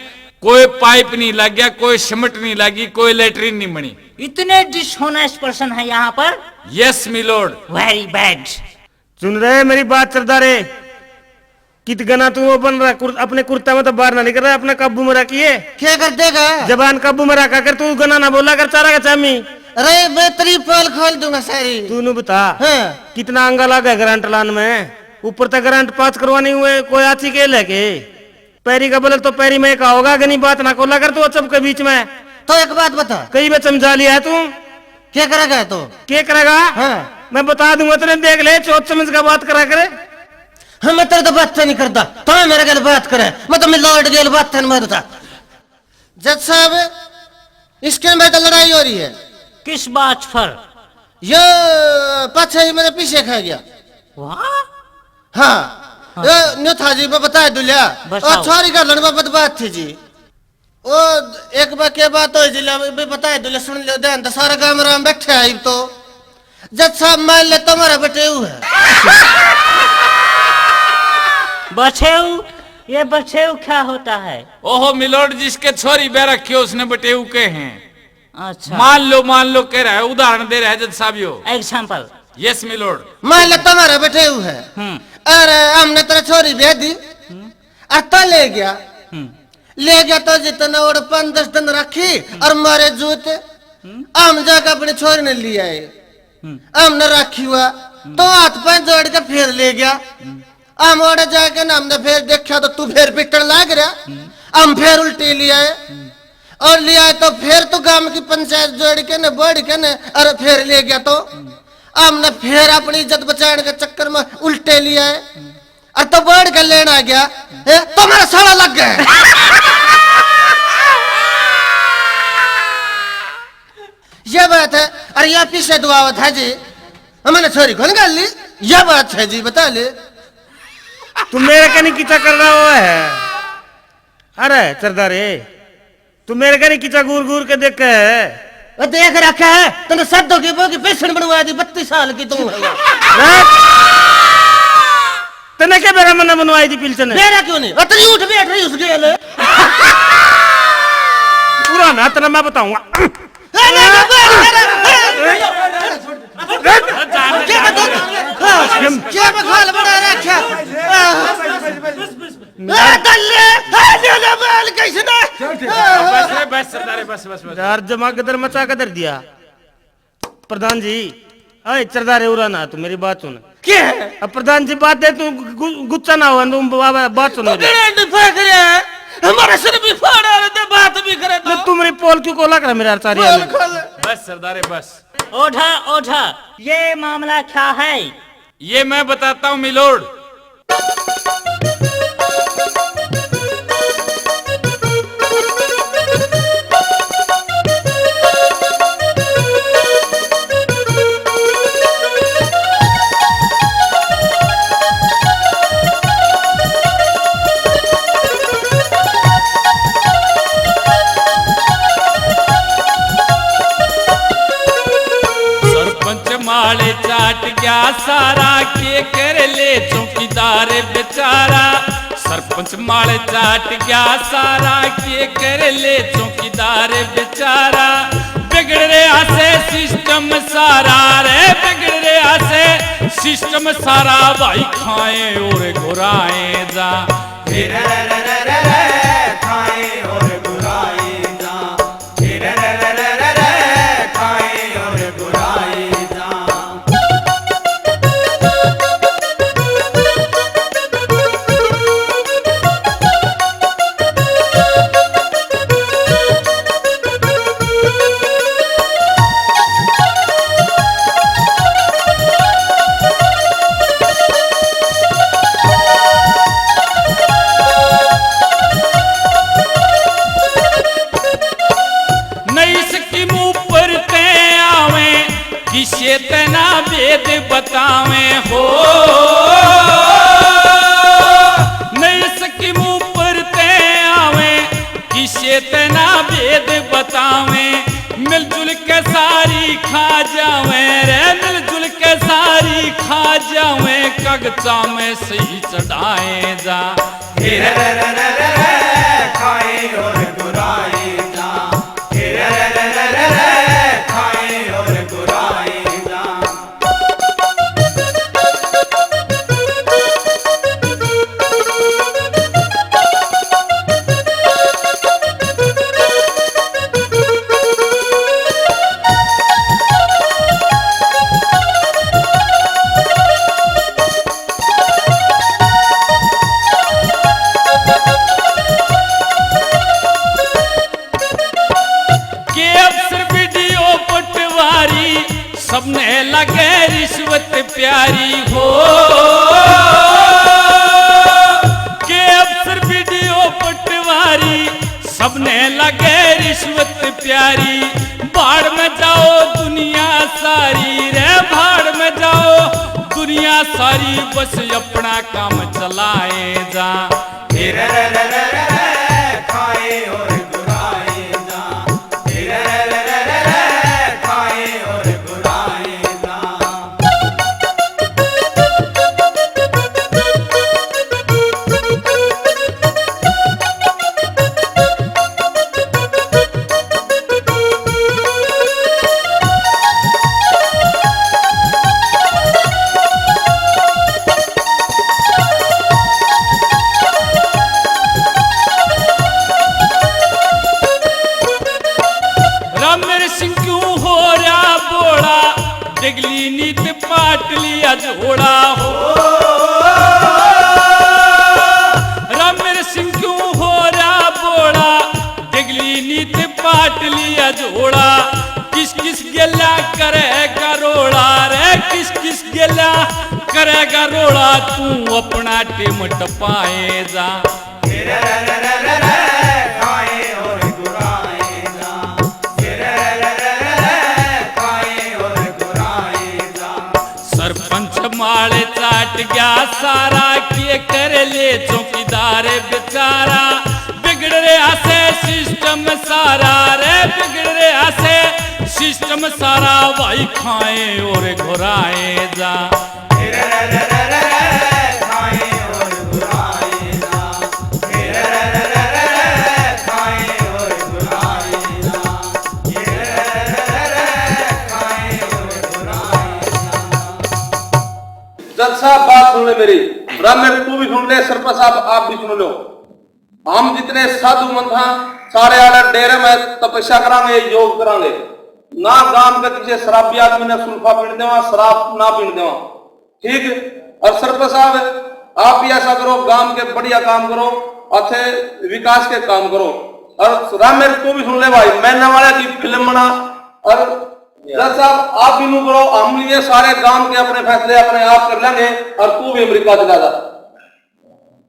कोई पाइप नहीं लग गया, कोई सीमेंट नहीं लगी, कोई लैट्रिन नहीं बनी। इतने डिसऑनेस्ट पर्सन है यहाँ पर? Yes milord. Very bad. सुन रहे मेरी बात सरदारे, कित गना तू वो बन रहा, अपने कुर्ता में तो बाहर ना निकल रहा, अपने काबू में रखिए। क्या कर देगा? जबान काबू में रखा कर, तू गना ना बोला कर, चारा का चामी। अरे मैं तेरी पोल खोल दूंगा सारी। तू बता, हाँ। कितना अंगा लगा ग्रांट लान में? ऊपर तक ग्रांट पास करवाने हुए, कोई आची के लेके पैरी का बदल तो पैरी में का होगा, गनी बात ना खोला कर तू सब के बीच में। तो एक बात बता, कई बार समझा लिया है तू, क्या करेगा? तो क्या करेगा? हाँ। मैं बता दूंगा, तेरे देख ले, सोच समझ का बात करा करे। हाँ, मैं तेरे तो बात नहीं करता, तो मेरे गल बात करे, मैं तो लौट गया बात नहीं मारता। जज साहब, इसके में तो लड़ाई हो रही है। किस बात पर? ये पाछा ही मेरे पीछे खा गया। वाह। हाँ, न्यू था जी, मैं बता दूलिया। और छोरी का लड़वा बात थी जी। ओ एक बार क्या बात हो जी, बता दूलिया, सुन लो ध्यान, तो सारा गाँव में बैठे है। तो जज साहब मान ले तुम्हारा बटेऊ है। बछेऊ? ये बछेऊ क्या होता है? ओहो मिलोड, जिसके छोरी बह रखी हो उसने बटेऊ के हैं। अच्छा, मान लो कह रहा है, उदाहरण दे रहा है जज साहब। यो एग्जाम्पल। Yes milord. मान लो तुम्हारा बटेऊ है, अरे हमने तेरा छोरी भेज दी, तो ले गया तो जितना और 5-10 दिन रखी और मारे जूते, हम जाकर अपनी छोरी ने लिया है, हमने रखी हुआ तो हाथ पैर जोड़ के फिर ले गया हम ओड़े जाके ना हमने फिर देखा तो तू फिर पिटन लाग रहा। हम फिर उल्टी लिया और लिया तो फिर तो गांव की पंचायत जोड़ के न बढ़ के न अरे फिर ले गया तो हमने फिर अपनी इज्जत बचाने के चक्कर में उल्टे लिया है और तो बढ़ के लेना आ गया तो मेरा साला लग गया। ये बात है। अरे यह पीछे दुआवत है जी हमने छोरी कौन कर ली। यह बात है जी बता ले। तू मेरे कहीं कीचा कर रहा हुआ है। अरे सरदारे तू मेरे कहीं कीचा घूर घूर के देख है। देख रखा है तूने सदों की वो की पेशेंट बनवा दी 32 साल की तू है। तने क्या मेरा मना बनवाई थी पिलचन मेरा क्यों नहीं अतरी उठ बैठ रही उस गेल पूरा ना तना मैं बताऊंगा। क्या बखाल बना रखा यार जमा कदर मचा कदर दिया प्रधान जी। अरे चरदारे उरा ना तू मेरी बात सुन। क्या अब प्रधान जी बात है तू गुस्सा ना हो तुम बात सुनो। हमारा सिर भी फाड़ रहे थे बात भी करे तो तू मेरी पोल क्यों कोला कर मेरा सारी बस सरदारे बस। ओढ़ा ओढ़ा ये मामला क्या है? ये मैं बताता हूँ मिलोड। माले चाट गया सारा के कर ले चौकीदार बेचारा। सरपंच माले चाट गया सारा के कर ले चौकीदार बेचारा। बिगड़ रहा से सिस्टम सारा रे बिगड़ रहा से सिस्टम सारा भाई खाए और घुराए जा खाए और घुराए जा खाए और घुराए जा। किसे तना वेद बतावे हो नहीं सकी मुंह पर ते आवे किसे तना वेद बतावे। मिलजुल के सारी खा जावे रे मिलजुल के सारी खा जावे कगचा में सही चढ़ाए जा खाए और बुराए जा खाए और बुराए जा। सबने लगे रिश्वत प्यारी हो के अफसर वीडियो पटवारी सबने लगे रिश्वत प्यारी। बाढ़ में जाओ दुनिया सारी रे बाढ़ में जाओ दुनिया सारी बस अपना काम चलाए जा खाए और बुराए जा खाए और बुराए जा। तू अपना टेम टपाए जा। सरपंच माले चाट गया सारा, के कर ले चौकीदार बेचारा। बिगड़ रहा से सिस्टम सारा रे, बिगड़ रहा से सिस्टम सारा, भाई खाए और घुराए जा। जज साहब बात सुन ले मेरी, ब्राह्मण तू भी सुन ले, सरपंच साहब आप भी सुन लो। हम जितने साधु मंथा सारे आले डेरे में तपस्या करांगे, योग करांगे ना। गांव के किसी शराबी आदमी ने सुल्फा पीने देवा, शराब ना पीने देवा, ठीक। और सरपंच साहब आप भी ऐसा करो, गांव के बढ़िया काम करो, अच्छे विकास के काम करो। और रामेर तू भी सुन ले भाई, मैंने वाले की फिल्म बना। और जज साहब आप भी नू करो, हम ये सारे गांव के अपने फैसले अपने आप कर लेंगे। और तू भी अमेरिका चला जा।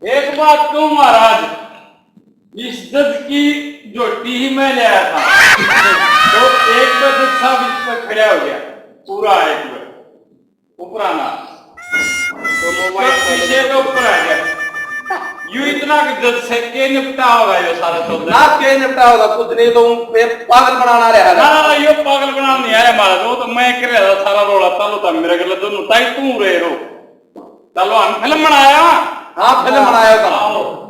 एक बात क्यों महाराज, इस जज की जोटी ही मैं ले आया था तो एक जज साहब इस पर खड़ा हो गया, पूरा एक ऊपर आना तो मोबाइल शीशे के ऊपर आ गया। यूं इतना कि जज से के निपटा होगा ये सारा तो ना के निपटा होगा कुछ नहीं, तो पागल बनाना रहा ना ये पागल बनाना नहीं आया महाराज, वो तो मैं कर रहा था सारा रोला। चलो था मेरे गले दोनों ताई तू रहे रो, चलो हम फिल्म बनाया। हाँ फिल्म बनाया था।